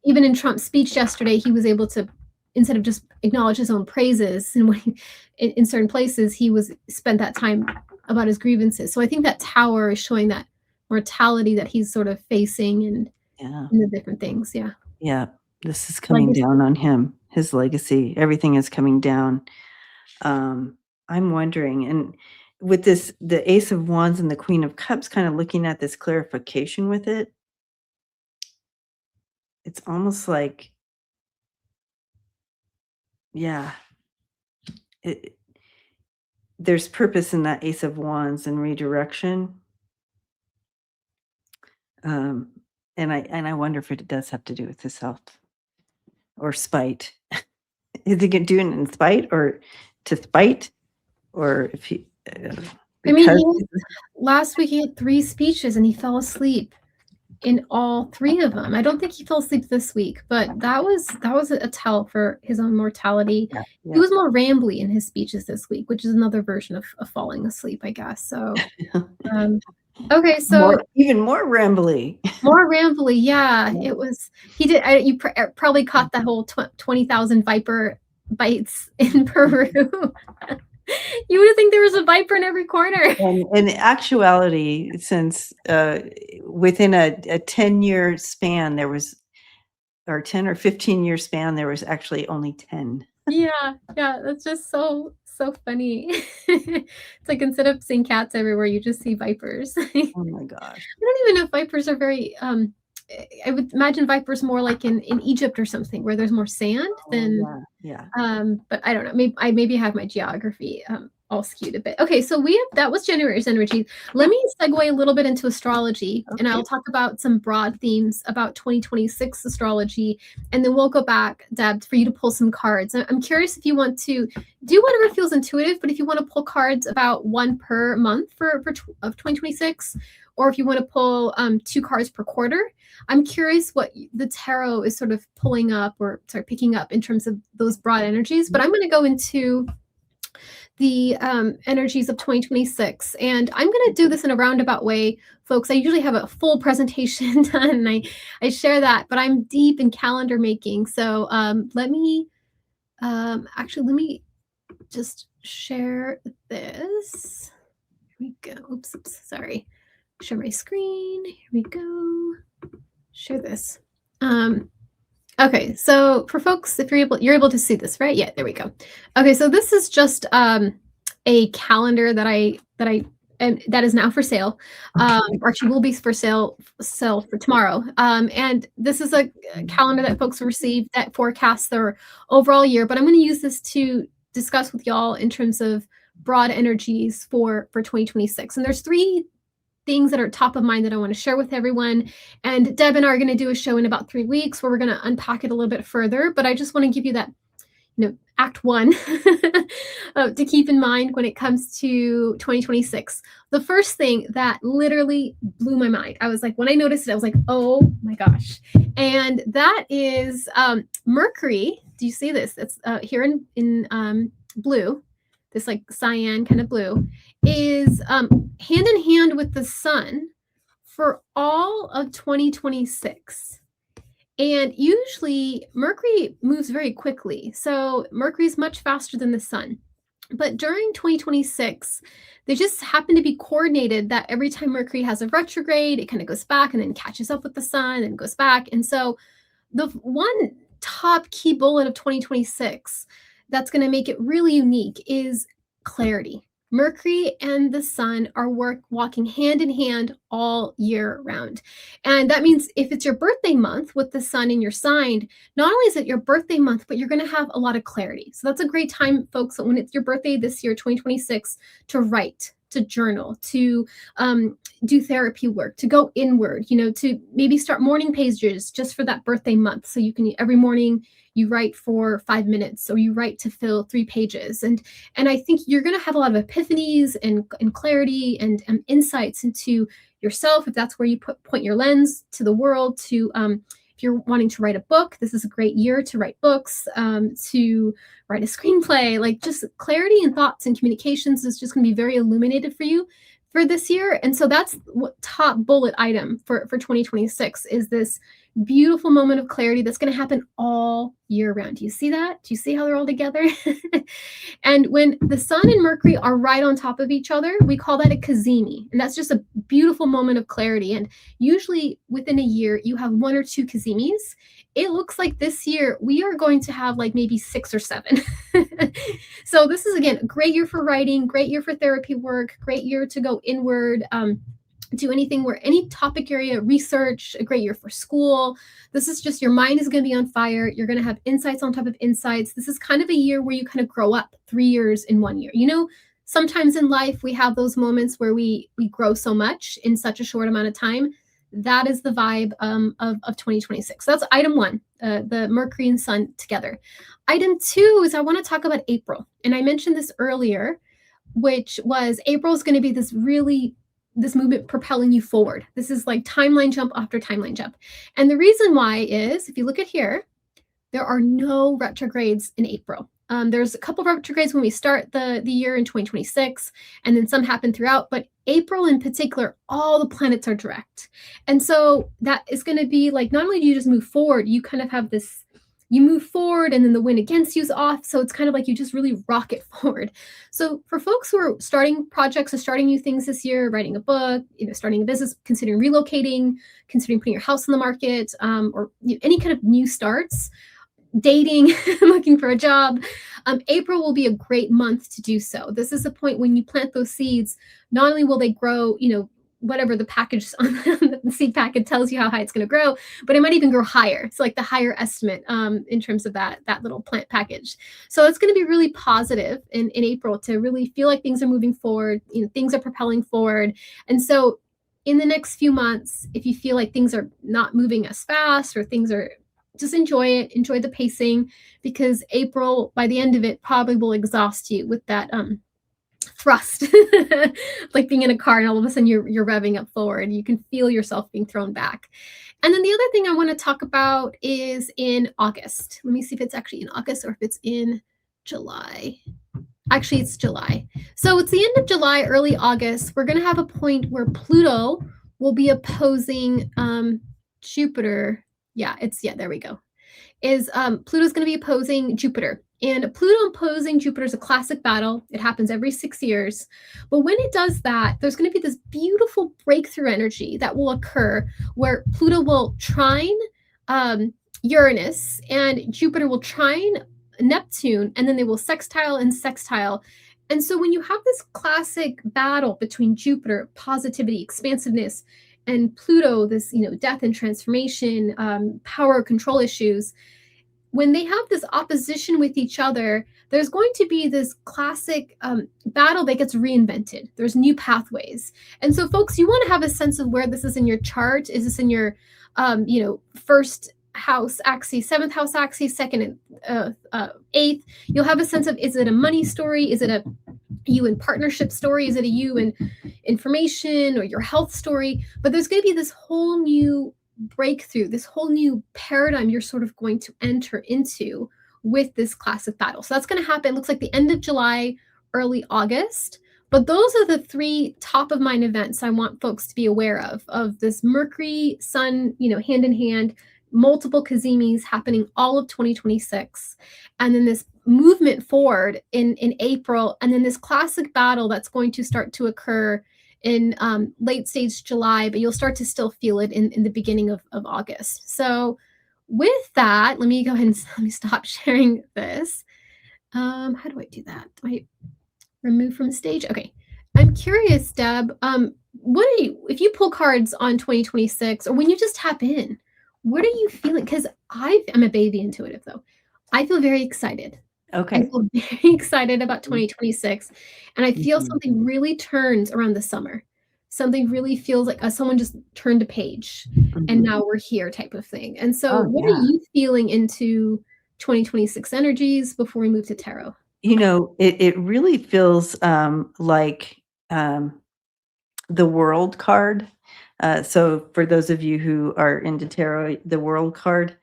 even in Trump's speech yesterday, he was able to, instead of just acknowledge his own praises, and when in certain places, he was spent that time about his grievances. So I think that tower is showing that mortality that he's sort of facing, Yeah. and the different things. Yeah. Yeah. This is coming Legacy. down on him, his legacy. Everything is coming down. I'm wondering, and with this, the Ace of Wands and the Queen of Cups kind of looking at this clarification with it, it's almost like, yeah, it, there's purpose in that Ace of Wands and redirection. Um, and I wonder if it does have to do with his health or spite. Is he doing it in spite or to spite, or if he I mean, because last week he had 3 speeches and he fell asleep in all 3 of them. I don't think he fell asleep this week, but that was a tell for his own mortality. yeah, He yeah. was more rambly in his speeches this week, which is another version of falling asleep, I guess. So, okay, so Even more rambly. more rambly, yeah. Yeah. It was he did. You probably caught that whole 20,000 viper bites in Peru. You would think there was a viper in every corner. And in actuality, since within a 10-year span, there was, or 10 or 15-year span, there was actually only 10. Yeah, that's just so funny. It's like instead of seeing cats everywhere, you just see vipers. I Oh my gosh. don't even know if vipers are very I would imagine vipers more like in Egypt or something where there's more sand Oh, than yeah. but I don't know. Maybe have my geography all skewed a bit. Okay, so that was January's energy. Let me segue a little bit into astrology, and Okay. I'll talk about some broad themes about 2026 astrology, and then we'll go back, Deb, for you to pull some cards. I'm curious if you want to do whatever feels intuitive, but if you want to pull cards about one per month of 2026, or if you want to pull 2 cards per quarter. I'm curious what the tarot is sort of pulling up, or sorry, picking up in terms of those broad energies. But I'm going to go into the energies of 2026, and I'm going to do this in a roundabout way, folks. I usually have a full presentation done, and I share that, but I'm deep in calendar making. So let me just share this. Here we go. Oops, sorry. Share my screen. Here we go. Share this. Okay, so for folks, if you're able to see this, right? Yeah, there we go. Okay, so this is just a calendar and that is now for sale. Or actually will be for sale for tomorrow. And this is a calendar that folks will receive that forecasts their overall year. But I'm going to use this to discuss with y'all in terms of broad energies for 2026. And there's 3 things that are top of mind that I want to share with everyone. And Deb and I are going to do a show in about 3 weeks where we're going to unpack it a little bit further. But I just want to give you that, act 1 to keep in mind when it comes to 2026. The first thing that literally blew my mind, I was like, when I noticed it, I was like, oh my gosh. And that is Mercury. Do you see this? It's here in blue, this like cyan kind of blue, is hand in hand with the sun for all of 2026. And usually Mercury moves very quickly. So Mercury is much faster than the sun. But during 2026, they just happen to be coordinated that every time Mercury has a retrograde, it kind of goes back and then catches up with the sun and goes back. And so the one top key bullet of 2026 that's going to make it really unique is clarity. Mercury and the sun are walking hand in hand all year round. And that means if it's your birthday month with the sun in your sign, not only is it your birthday month, but you're going to have a lot of clarity. So that's a great time, folks, when it's your birthday this year, 2026, to write, to journal, to do therapy work, to go inward, to maybe start morning pages just for that birthday month. So you can every morning you write for 5 minutes, or you write to fill 3 pages. And I think you're going to have a lot of epiphanies and clarity and insights into yourself, if that's where you point your lens to the world, to if you're wanting to write a book, this is a great year to write books, to write a screenplay. Like, just clarity and thoughts and communications is just going to be very illuminated for you for this year. And so that's what top bullet item for 2026 is this beautiful moment of clarity that's going to happen all year round. Do you see that? Do you see how they're all together? And when the sun and Mercury are right on top of each other, we call that a cazimi. And that's just a beautiful moment of clarity. And usually within a year, you have one or two cazimis. It looks like this year we are going to have like maybe 6 or 7. So this is, again, a great year for writing, great year for therapy work, great year to go inward. Do anything where any topic area research, a great year for school. This is just, your mind is going to be on fire. You're going to have insights on top of insights. This is kind of a year where you kind of grow up 3 years in 1 year. You know, sometimes in life we have those moments where we grow so much in such a short amount of time. That is the vibe of 2026. So that's item 1, the Mercury and Sun together. Item 2 is I want to talk about April. And I mentioned this earlier, which was April is going to be this movement propelling you forward. This is like timeline jump after timeline jump. And the reason why is, if you look at here, there are no retrogrades in April. There's a couple of retrogrades when we start the year in 2026, and then some happen throughout, but April in particular, all the planets are direct. And so that is going to be like, not only do you just move forward, you kind of have this, you move forward and then the wind against you is off. So it's kind of like you just really rocket forward. So for folks who are starting projects or starting new things this year, writing a book, starting a business, considering relocating, considering putting your house on the market, or any kind of new starts, dating, looking for a job, April will be a great month to do so. This is the point when you plant those seeds. Not only will they grow, whatever the package on the seed packet tells you how high it's going to grow, but it might even grow higher. So like the higher estimate in terms of that little plant package. So it's going to be really positive in April to really feel like things are moving forward, things are propelling forward. And so in the next few months, if you feel like things are not moving as fast or things are, just enjoy it, enjoy the pacing, because April, by the end of it, probably will exhaust you with that thrust, like being in a car and all of a sudden you're revving up forward. You can feel yourself being thrown back. And then the other thing I want to talk about is in August. Let me see if it's actually in August or if it's in July. Actually, it's July. So it's the end of July, early August. We're going to have a point where Pluto will be opposing Jupiter. There we go. Pluto's going to be opposing Jupiter. And Pluto opposing Jupiter is a classic battle. It happens every 6 years. But when it does that, there's going to be this beautiful breakthrough energy that will occur where Pluto will trine Uranus and Jupiter will trine Neptune, and then they will sextile and sextile. And so when you have this classic battle between Jupiter, positivity, expansiveness, and Pluto, this, death and transformation, power, control issues, when they have this opposition with each other, there's going to be this classic battle that gets reinvented. There's new pathways. And so folks, you want to have a sense of where this is in your chart. Is this in your, first house axis, 7th house axis, 2nd and 8th? You'll have a sense of, is it a money story? Is it a you in partnership story? Is it a you in information or your health story? But there's going to be this whole new breakthrough, this whole new paradigm you're sort of going to enter into with this classic battle. So that's going to happen. It looks like the end of July, early August. But those are the 3 top of mind events I want folks to be aware of this Mercury, Sun, hand in hand, multiple cazimis happening all of 2026. And then this movement forward in April, and then this classic battle that's going to start to occur in late stage July, but you'll start to still feel it in the beginning of August. So with that, let me go ahead and let me stop sharing this. How do I do that? Do I remove from stage? Okay. I'm curious, Deb, if you pull cards on 2026 or when you just tap in, what are you feeling? Because I'm a baby intuitive, though. I feel very excited. Okay. I feel very excited about 2026. And I feel something really turns around the summer. Something really feels like someone just turned a page and now we're here type of thing. And so what are you feeling into 2026 energies before we move to tarot? It really feels like the World card. So for those of you who are into tarot, the World card,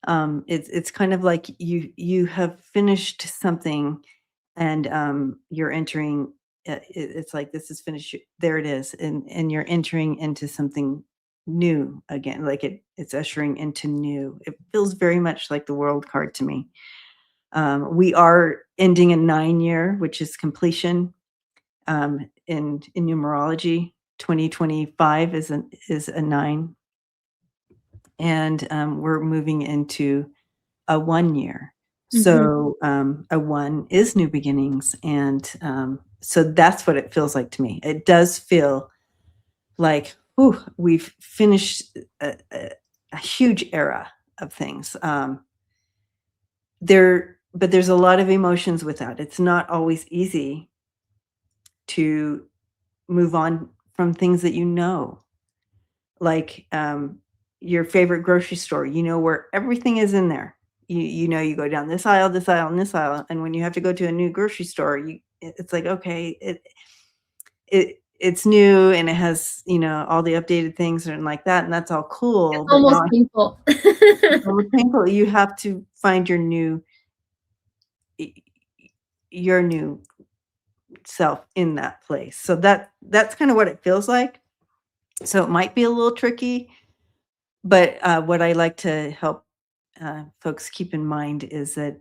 it's kind of like you have finished something, and you're entering. It's like this is finished. There it is, and you're entering into something new again. Like it's ushering into new. It feels very much like the World card to me. We are ending a 9-year, which is completion. In numerology, 2025 is a 9, and we're moving into a 1 year. So a 1 is new beginnings, and so that's what it feels like to me. It does feel like, ooh, we've finished a huge era of things. But there's a lot of emotions with that. It's not always easy to move on from things that you know, like your favorite grocery store. You know where everything is in there. You know you go down this aisle, this aisle, and this aisle, and when you have to go to a new grocery store, it's like, okay, it's new and it has, all the updated things and like that, and that's all It's cool. But now almost painful. it's almost painful. You have to find y- your new self in that place. So that's kind of what it feels like. So it might be a little tricky, but what I like to help folks keep in mind is that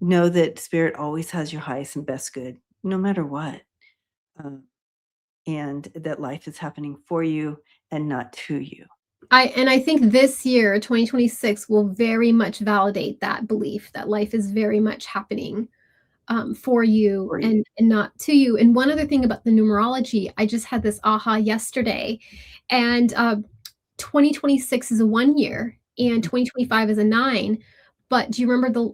know that spirit always has your highest and best good, no matter what, um, and that life is happening for you and not to you. I think this year, 2026, will very much validate that belief that life is very much happening for you For you. and not to you. And one other thing about the numerology, I just had this aha yesterday, and 2026 is a 1 year and 2025 is a 9. But do you remember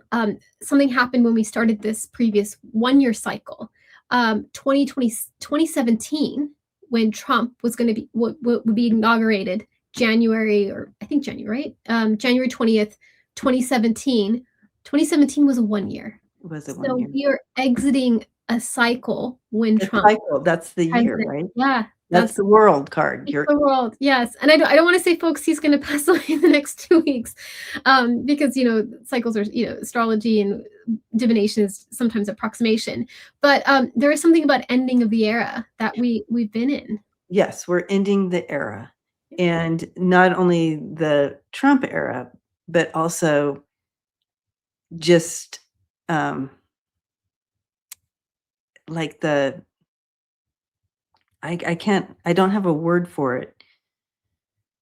something happened when we started this previous 1 year cycle? 2017, when Trump was going to be would be inaugurated January, or I think January, right? January 20th, 2017. 2017 was a 1 year. Was it one So year? we are exiting a cycle when The Trump cycle, that's the year, president. right? Yeah, That's the World card. it's the world. Yes, and I don't want to say, folks, he's going to pass away in the next 2 weeks, because cycles are, astrology and divination is sometimes approximation, but there is something about ending of the era that we've been in. Yes, we're ending the era, and not only the Trump era, but also just like I don't have a word for it,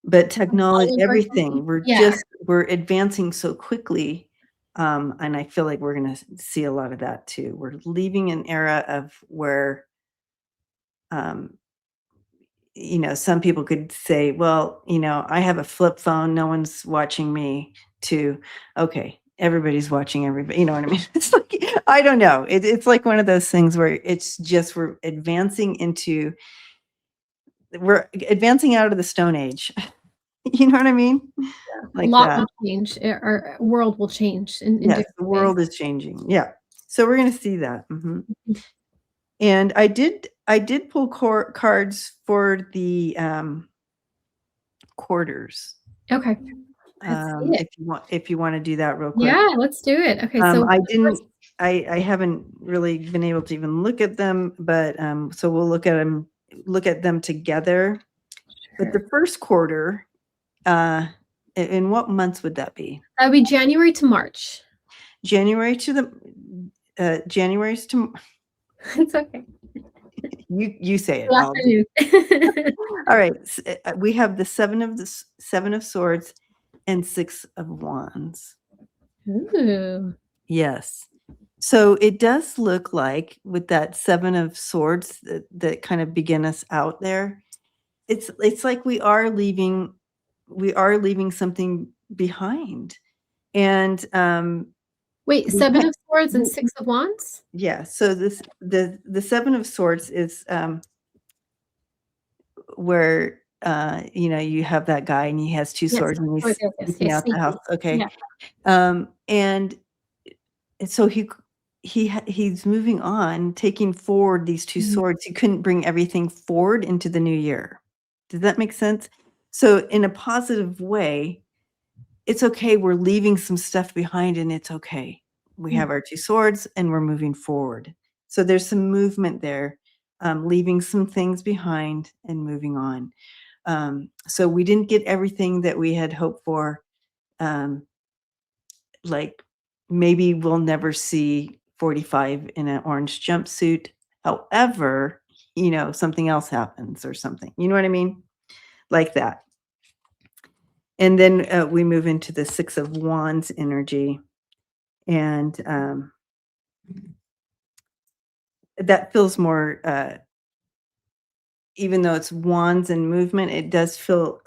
but technology, everything, Yeah. we're advancing so quickly. And I feel like we're going to see a lot of that too. We're leaving an era of where, um, some people could say, well, I have a flip phone, no one's watching me, to, okay, everybody's watching everybody. You know what I mean? It's like, I don't know. It's like one of those things where it's just, we're advancing out of the Stone Age. You know what I mean? A Like lot that. will change. Our world will change in Yes, different the ways. world is changing. Yeah. So we're going to see that. And I did pull cards for the quarters. Okay. Let's see it. If you want to do that real quick. Yeah, let's do it. Okay, so I the didn't first I haven't really been able to even look at them, but so we'll look at them together. But the first quarter, in what months would that be? that would be January to March. January to the January's to It's okay. you say it. Good afternoon. All right. We have the Seven of Swords and Six of Wands. Ooh. Yes. So it does look like with that Seven of Swords that kind of begin us out there. It's like we are leaving something behind. And Wait, we 7 can't- of Swords and 6 of Wands? yeah. So the Seven of Swords is where you have that guy and he has two Yes. swords and Oh, he's yes, sneaking yes, out the sneaky. house. Okay. Yeah. And so he's moving on, taking forward these 2 Mhm. swords. He couldn't bring everything forward into the new year. Does that make sense? So in a positive way, it's okay, we're leaving some stuff behind and it's okay. We Mm. have our 2 swords and we're moving forward. So there's some movement there, leaving some things behind and moving on. So we didn't get everything that we had hoped for. Like maybe we'll never see 45 in an orange jumpsuit. However, something else happens or something. You know what I mean? Like that. And then we move into the 6 of Wands energy. And that feels more, even though it's wands and movement, it does feel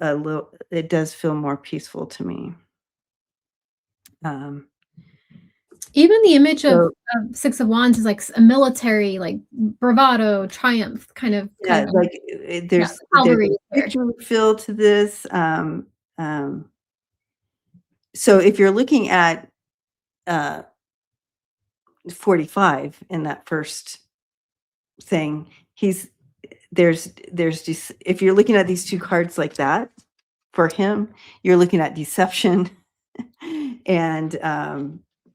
more peaceful to me. Um, Even the image of so Six of Wands is like a military, like bravado, triumph yeah, kind of like yeah, there's cavalry a is there. victory feel to this. Um, so if you're looking at uh, 45 in that first thing, if you're looking at these 2 cards like that, for him, you're looking at deception and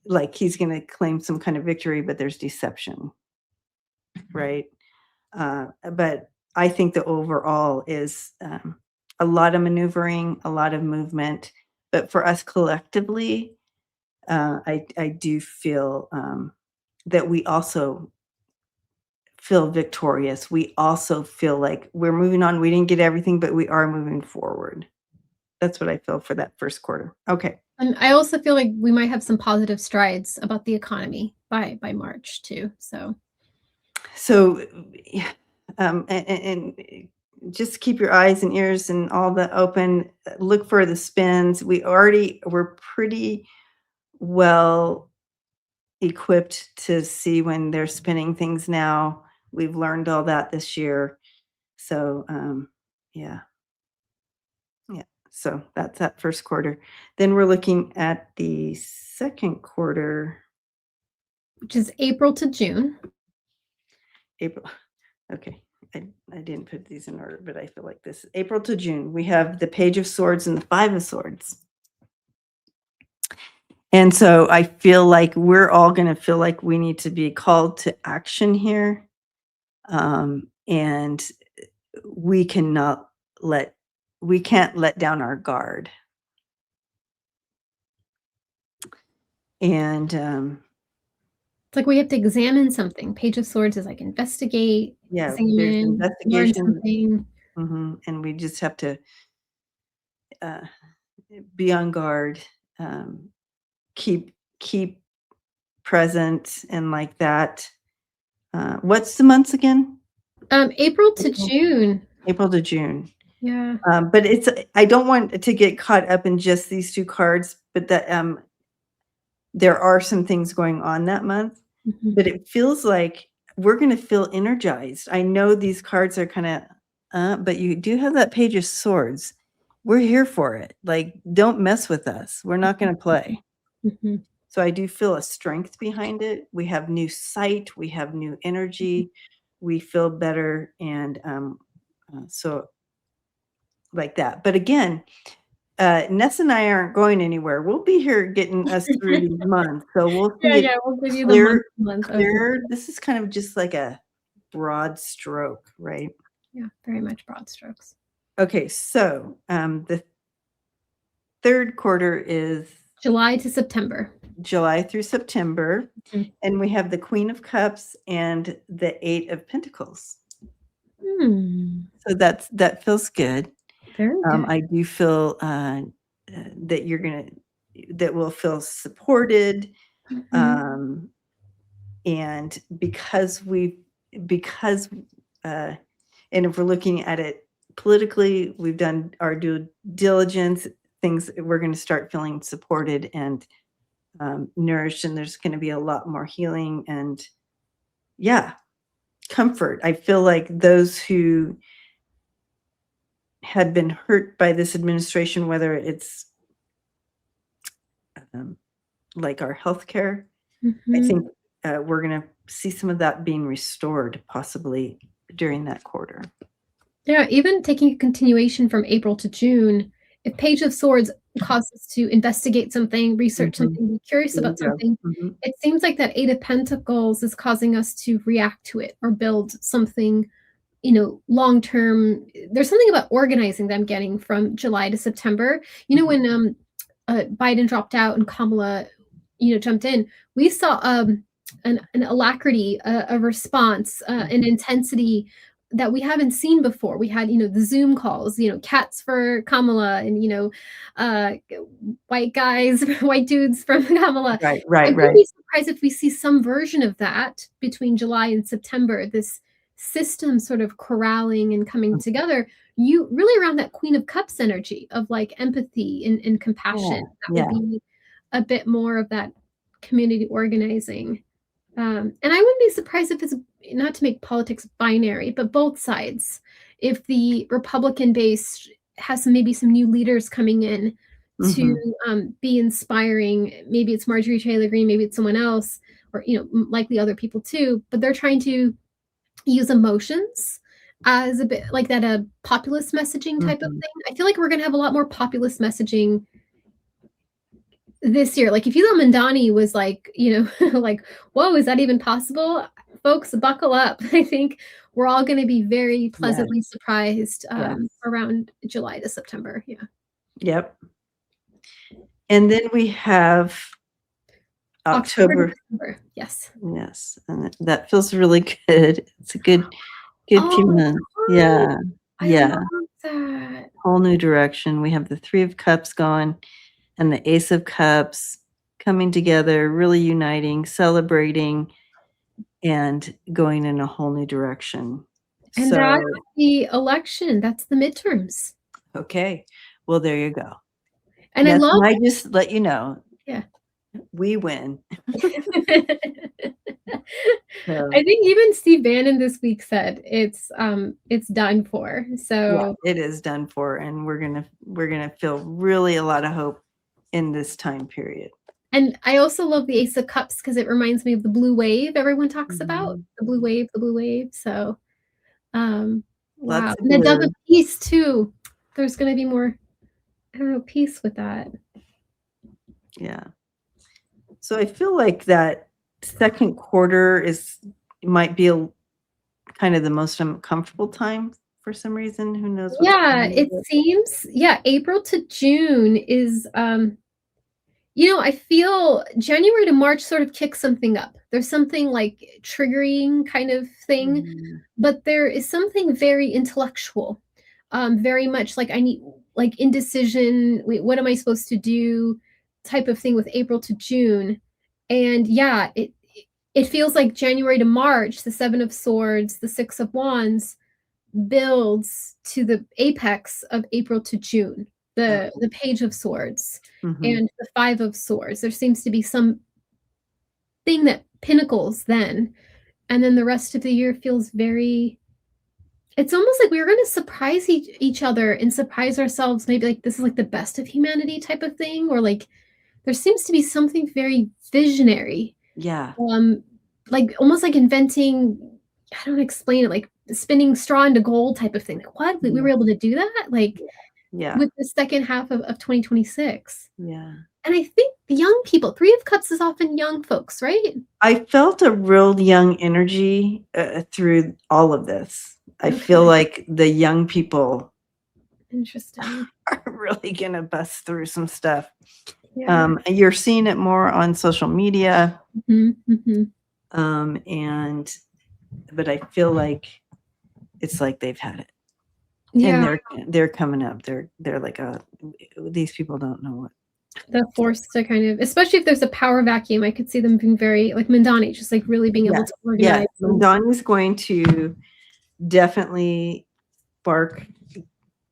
like he's going to claim some kind of victory, but there's deception, right? But I think the overall is a lot of maneuvering, a lot of movement. But for us collectively, I do feel that we also feel victorious. We also feel like we're moving on. We didn't get everything, but we are moving forward. That's what I feel for that first quarter. Okay. And I also feel like we might have some positive strides about the economy by March too, so So, yeah, and just keep your eyes and ears and all the open. Look for the spins. We're pretty well equipped to see when they're spinning things now. We've learned all that this year. So, yeah, yeah. So that's that first quarter. Then we're looking at the second quarter, which is April to June. April. Okay. I didn't put these in order, but I feel like this April to June, we have the Page of Swords and the Five of Swords. And so I feel like we're all going to feel like we need to be called to action here. And we cannot let, we can't let down our guard. And It's like we have to examine something. Page of Swords is like investigate, yeah, there's examine, learn investigation. something. And we just have to uh, be on guard, um, keep present and like that. What's the months again? April to April June. April to June. Yeah. But I don't want to get caught up in just these 2 cards, but that there are some things going on that month, Mhm. but it feels like we're going to feel energized. I know these cards are kind of, but you do have that Page of Swords. We're here for it. Like, don't mess with us. We're not going to play. Mhm. So I do feel a strength behind it. We have new sight, we have new energy, we feel better, and so like that. But again, Ness and I aren't going anywhere. We'll be here getting us through these months. So we'll Yeah, see it yeah, we'll give you the month of clear. This is kind of just like a broad stroke, right? yeah, very much broad strokes. Okay, so the third quarter is July to September. July through September, Mhm. and we have the Queen of Cups and the Eight of Pentacles. Hmm, So that feels good. very good. I do feel that that we'll feel supported. Mhm. Um, and because, uh, and if we're looking at it politically, we've done our due diligence, we're going to start feeling supported and nourished, and there's going to be a lot more healing and, yeah, comfort. I feel like those who had been hurt by this administration, whether it's like our healthcare, I think Mhm. we're going to see some of that being restored possibly during that quarter. Yeah, even taking a continuation from April to June, if Page of Swords causes us to investigate something, research something, be curious There you about go. something, it seems like that Eight of Pentacles is causing us to react to it or build something, long term. There's something about organizing that I'm getting from July to September. When Biden dropped out and Kamala, jumped in, we saw an alacrity, a response, an intensity that we haven't seen before. We had, the Zoom calls, cats for Kamala and, uh, white guys, white dudes from Kamala. Right, I right, wouldn't right. be surprised if we see some version of that between July and September, this system sort of corralling and coming together. You really around that Queen of Cups energy of like empathy and compassion. That would be a bit more of that community organizing. And I wouldn't be surprised if it's not to make politics binary, but both sides. If the Republican base has maybe some new leaders coming in to be inspiring, maybe it's Marjorie Taylor Greene, maybe it's someone else, or likely other people too. But they're trying to use emotions as a bit like that, a populist messaging type of thing. I feel like we're going to have a lot more populist messaging this year. Like if you thought Mandani was like, like, whoa, is that even possible? Folks, buckle up. I think we're all going to be very pleasantly surprised around July to September. Yeah. Yep. And then we have October. December. Yes. Yes. And that feels really good. It's a good few months. Yeah. I love that. Whole new direction. We have the Three of Cups going and the Ace of Cups coming together, really uniting, celebrating, and going in a whole new direction. And that's the election. That's the midterms. Okay. Well, there you go. And I love. I just let you know. Yeah. We win. I think even Steve Bannon this week said it's done for. So yeah, it is done for, and we're gonna feel really a lot of hope in this time period. And I also love the Ace of Cups because it reminds me of the blue wave everyone talks about. The blue wave. So wow. And the Dove of Peace too. There's gonna be more, I don't know, peace with that. Yeah. So I feel like that second quarter might be kind of the most uncomfortable time for some reason. Who knows? Yeah, it seems. Yeah, April to June is I feel January to March sort of kicks something up. There's something like triggering kind of thing, but there is something very intellectual, very much like I need like indecision. Wait, what am I supposed to do? Type of thing with April to June, and yeah, it feels like January to March, the Seven of Swords, the Six of Wands builds to the apex of April to June. The Page of Swords and the Five of Swords. There seems to be some thing that pinnacles then, and then the rest of the year feels very. It's almost like we were going to surprise each other and surprise ourselves. Maybe like this is like the best of humanity type of thing, or like there seems to be something very visionary. Yeah. Like almost like inventing. I don't explain it, like spinning straw into gold type of thing. Like, what? We were able to do that? Like. Yeah. With the second half of 2026. Yeah. And I think the young people, Three of Cups is often young folks, right? I felt a real young energy through all of this. I feel like the young people are really going to bust through some stuff. Yeah. You're seeing it more on social media. But I feel like it's like they've had it. Yeah. And they're coming up. They're like, these people don't know what. The force to kind of, especially if there's a power vacuum, I could see them being very like Mandani, just like really being able to organize. Yeah, Mandani's going to definitely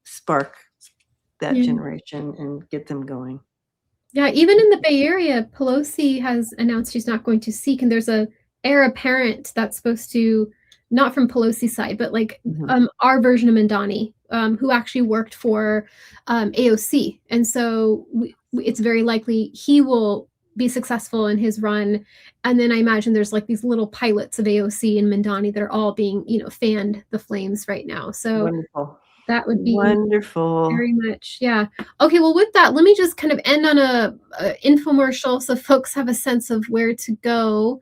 spark that generation and get them going. Yeah, even in the Bay Area, Pelosi has announced she's not going to seek, and there's a heir apparent that's supposed to, not from Pelosi's side, but like our version of Mandani, who actually worked for AOC. And so it's very likely he will be successful in his run. And then I imagine there's like these little pilots of AOC and Mindani that are all being, fanned the flames right now. So Wonderful. that would be Wonderful. very much, yeah. Okay, well, with that, let me just kind of end on a infomercial so folks have a sense of where to go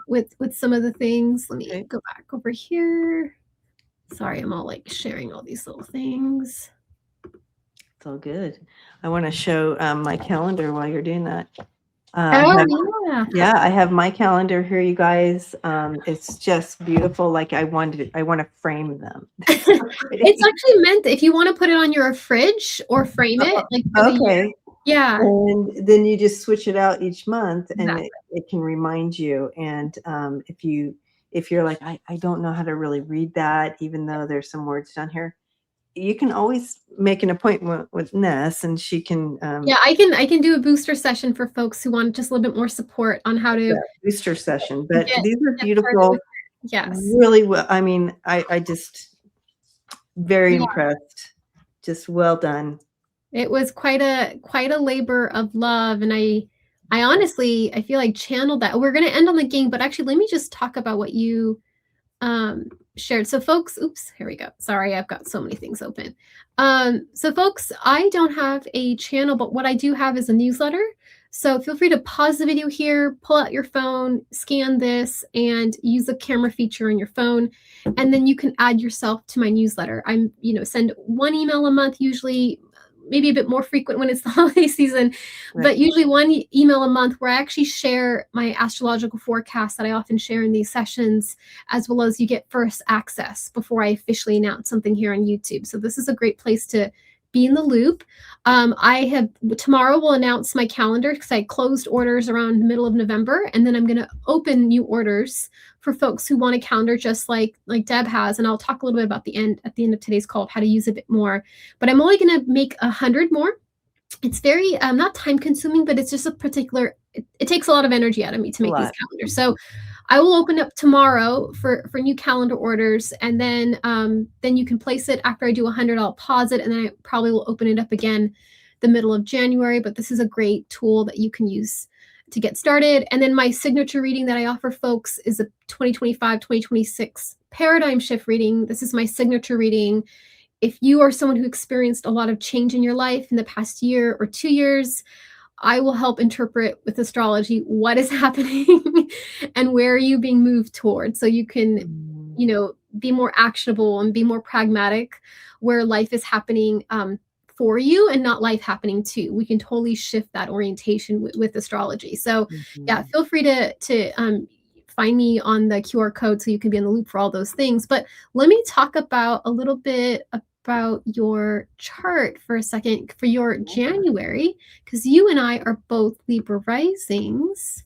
with some of the things. Let me Okay. go back over here. Sorry, I'm all like sharing all these little things. It's all good. I want to show my calendar while you're doing that. Oh, yeah. I have my calendar here, you guys. It's just beautiful. Like I want to frame them. It's actually meant if you want to put it on your fridge or frame it like for the year. Okay. Yeah, And then you just switch it out each month, and exactly. it can remind you. And if you're like, I don't know how to really read that, even though there's some words down here, you can always make an appointment with Ness, and she can Yeah, I can do a booster session for folks who want just a little bit more support on how to booster session. But get these are get started with beautiful, it. Yes. really well. I mean, I just very Yeah. impressed. Just well done. It was quite a labor of love, and I honestly I feel like channeled that. We're gonna end on the game, but actually let me just talk about what you shared. So folks, oops, here we go. Sorry, I've got so many things open. So folks, I don't have a channel, but what I do have is a newsletter. So feel free to pause the video here, pull out your phone, scan this, and use the camera feature on your phone. And then you can add yourself to my newsletter. I'm, send one email a month, usually maybe a bit more frequent when it's the holiday season, but Right. usually one email a month where I actually share my astrological forecast that I often share in these sessions, as well as you get first access before I officially announce something here on YouTube. So this is a great place to be in the loop. I have tomorrow will announce my calendar because I closed orders around the middle of November, and then I'm going to open new orders for folks who want a calendar just like Deb has, and I'll talk a little bit about at the end of today's call of how to use it a bit more. But I'm only going to make 100 more. It's very not time consuming, but it's just a particular. It takes a lot of energy out of me to A make these lot. calendars. So I will open up tomorrow for new calendar orders, and then you can place it after I do 100. I'll pause it, and then I probably will open it up again the middle of January. But this is a great tool that you can use to get started. And then my signature reading that I offer folks is a 2025-2026 paradigm shift reading. This is my signature reading. If you are someone who experienced a lot of change in your life in the past year or 2 years, I will help interpret with astrology what is happening and where are you being moved toward, so you can, be more actionable and be more pragmatic where life is happening for you and not life happening to you. We can totally shift that orientation with astrology. So yeah, Mhm. feel free to find me on the QR code so you can be in the loop for all those things. But let me talk about a little bit about your chart for a second for your January, because you and I are both Libra risings,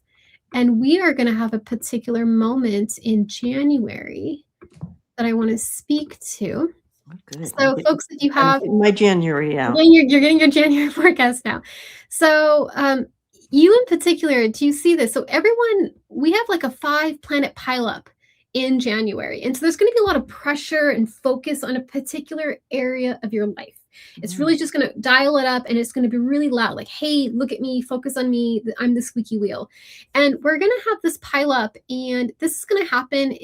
and we are going to have a particular moment in January that I want to speak to. Oh, good. So, folks, if you I'm have getting my January out. then you're getting your January forecast now. So, you in particular, do you see this? So everyone, we have like a 5-planet pileup in January, and so there's going to be a lot of pressure and focus on a particular area of your life. It's really just going to dial it up, and it's going to be really loud. Like, hey, look at me, focus on me. I'm the squeaky wheel, and we're going to have this pileup, and this is going to happen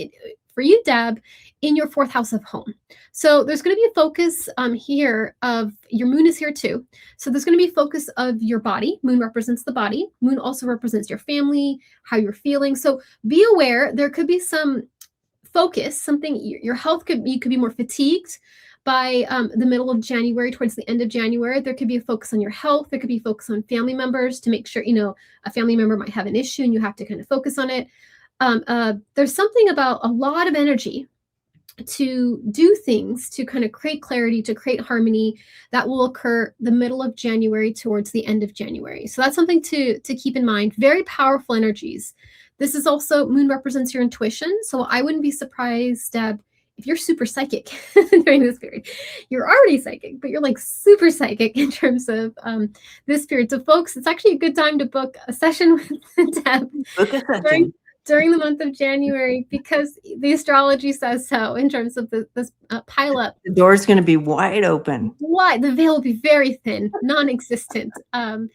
for you, Deb, in your 4th house of home. So there's going to be a focus here of your moon is here too. So there's going to be focus of your body. Moon represents the body. Moon also represents your family, how you're feeling. So be aware there could be some focus, something your health you could be more fatigued by the middle of January, towards the end of January. There could be a focus on your health. There could be a focus on family members to make sure, a family member might have an issue and you have to kind of focus on it. There's something about a lot of energy to do things to kind of create clarity, to create harmony that will occur the middle of January towards the end of January. So that's something to keep in mind. Very powerful energies. This is also, moon represents your intuition. So I wouldn't be surprised, Deb, if you're super psychic during this period. You're already psychic, but you're like super psychic in terms of this period. So folks, it's actually a good time to book a session with Deb Book a session. during the month of January because the astrology says so in terms of this pile up. The door's going to be wide open. Why the veil will be very thin, non-existent. And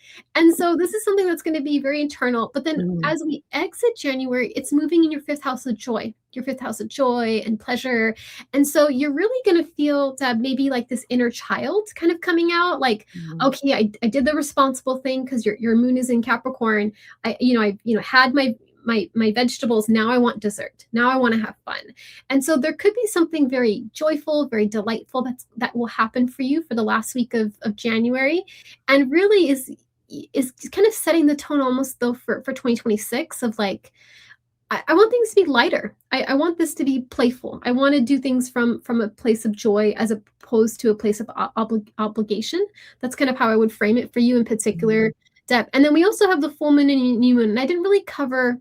so this is something that's going to be very internal. But then as we exit January, it's moving in your fifth house of joy, your fifth house of joy and pleasure. And so you're really going to feel that maybe like this inner child kind of coming out, like, okay, I did the responsible thing because your moon is in Capricorn. I had my vegetables. Now I want dessert. Now I want to have fun. And so there could be something very joyful, very delightful that will happen for you for the last week of January, and really is kind of setting the tone almost though for 2026 of like, I want things to be lighter. I want this to be playful. I want to do things from a place of joy as opposed to a place of obligation. That's kind of how I would frame it for you in particular, Deb. And then we also have the full moon and new moon. And I didn't really cover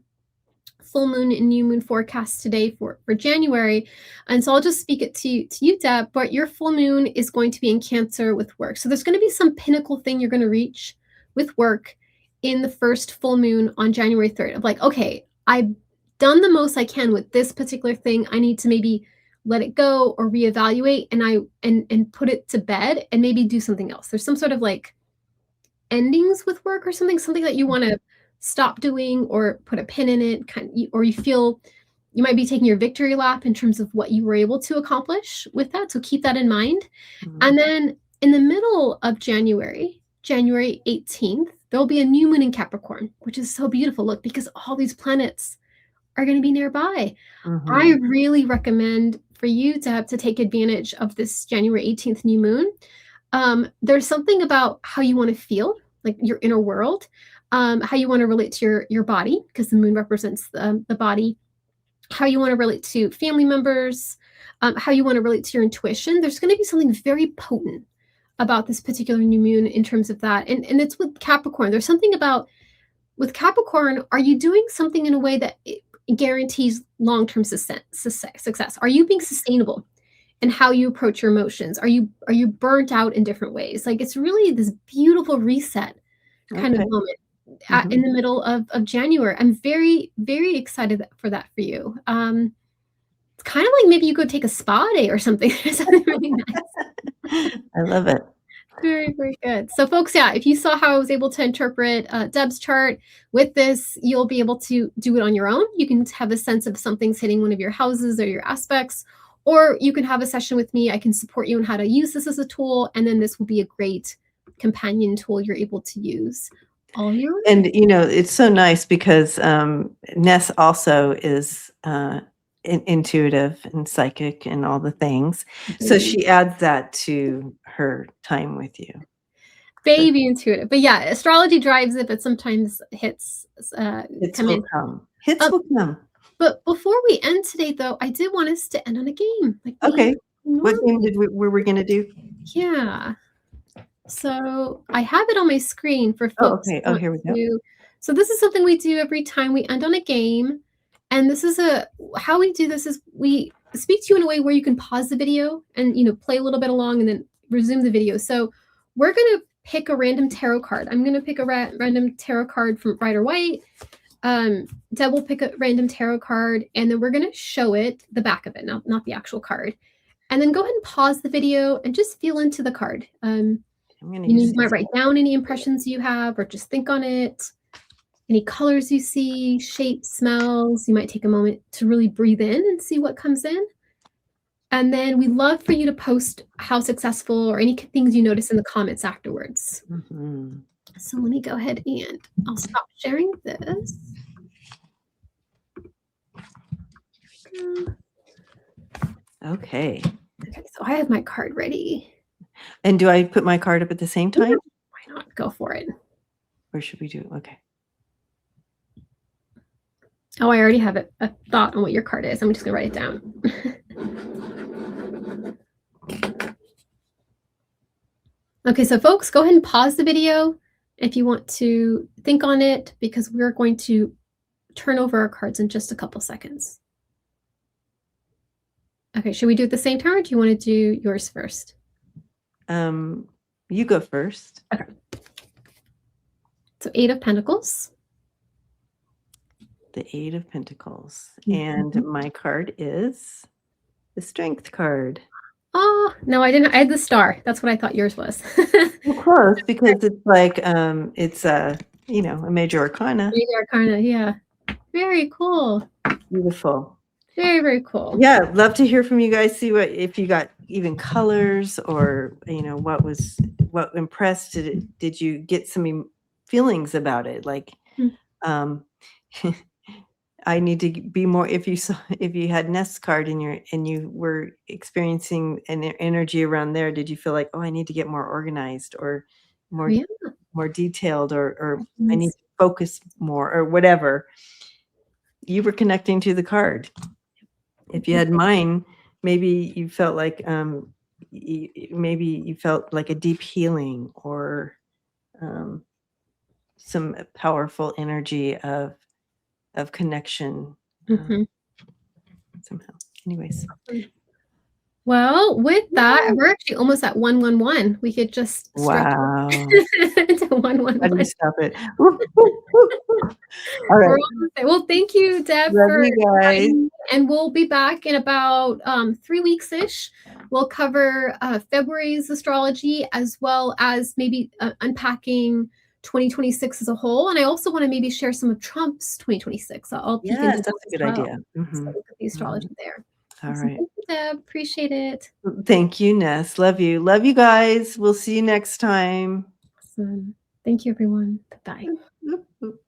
full moon and new moon forecast today for January. And so I'll just speak it to you, Deb, but your full moon is going to be in Cancer with work. So there's going to be some pinnacle thing you're going to reach with work in the first full moon on January 3rd of like, okay, I've done the most I can with this particular thing. I need to maybe let it go or reevaluate and put it to bed and maybe do something else. There's some sort of like endings with work or something that you want to stop doing or put a pin in it, or you feel you might be taking your victory lap in terms of what you were able to accomplish with that. So keep that in mind. And then in the middle of January 18th, there'll be a new moon in Capricorn, which is so beautiful. Look, because all these planets are going to be nearby. I really recommend for you to have to take advantage of this January 18th new moon. There's something about how you want to feel, like your inner world, how you want to relate to your body, because the moon represents the body, how you want to relate to family members, how you want to relate to your intuition. There's going to be something very potent about this particular new moon in terms of that. And it's with Capricorn. There's something about, with Capricorn, are you doing something in a way that it guarantees long-term success? Are you being sustainable in how you approach your emotions? Are you burnt out in different ways? Like, it's really this beautiful reset kind of moment in the middle of January. I'm very, very excited for that for you. It's kind of like maybe you go take a spa day or something. Something really nice. I love it. Very, very good. So folks, yeah, if you saw how I was able to interpret Deb's chart with this, you'll be able to do it on your own. You can have a sense of something's hitting one of your houses or your aspects, or you can have a session with me. I can support you on how to use this as a tool. And then this will be a great companion tool you're able to use all year round. And, it's so nice because Ness also is intuitive and psychic and all the things. So she adds that to her time with you. Baby intuitive. But yeah, astrology drives it, but sometimes hits will come. Hits will come. But before we end today, though, I did want us to end on a game. Okay. What game were we going to do? Yeah. So I have it on my screen for folks. Okay. Oh, here we go. So this is something we do every time we end on a game. And this is how we do this is we speak to you in a way where you can pause the video and, play a little bit along and then resume the video. So we're going to pick a random tarot card. I'm going to pick a random tarot card from Rider White. Deb will pick a random tarot card, and then we're going to show it, the back of it, not the actual card. And then go ahead and pause the video and just feel into the card. You might write down any impressions you have or just think on it. Any colors you see, shapes, smells. You might take a moment to really breathe in and see what comes in. And then we'd love for you to post how successful or any things you notice in the comments afterwards. So let me go ahead and I'll stop sharing this. Okay. Okay, so I have my card ready. And do I put my card up at the same time? Why not? Go for it. Or should we do it? Okay. Oh, I already have a thought on what your card is. I'm just going to write it down. Okay, so folks, go ahead and pause the video if you want to think on it, because we're going to turn over our cards in just a couple seconds. Okay, should we do it at the same time, or do you want to do yours first? You go first. Okay. So 8 of Pentacles. the 8 of Pentacles. Mhm. And my card is the Strength card. Oh, no, I didn't. I had the star. That's what I thought yours was. Well, close because it's like, it's a, a major arcana. Major Arcana, yeah. Very cool. Beautiful. Very, very cool. Yeah, love to hear from you guys. See if you got even colors or what impressed. Did you get some feelings about it? Like, Mm. um, I need to be more. If you had Nest card and you were experiencing an energy around there, did you feel like, oh, I need to get more organized or more Yeah. more detailed or I need Nice. to focus more or whatever? You were connecting to the card. If you had mine, maybe you felt like maybe you felt like a deep healing or some powerful energy of connection Mhm. somehow. Anyways, Well, with that, we're actually almost at 111. We could just stretch wow. it to How do you 111. stop it? All We're right. almost there. Well, thank you, Deb, Love for you guys. inviting me, and we'll be back in about 3 weeks-ish. We'll cover February's astrology as well as maybe unpacking 2026 as a whole. And I also want to maybe share some of Trump's 2026. I'll peek into Yes, that that's a as good well. idea. So look at the astrology there. All Awesome. right. Thank you, Deb. Appreciate it. Thank you, Ness. Love you. Love you guys. We'll see you next time. Awesome. Thank you, everyone. Bye-bye.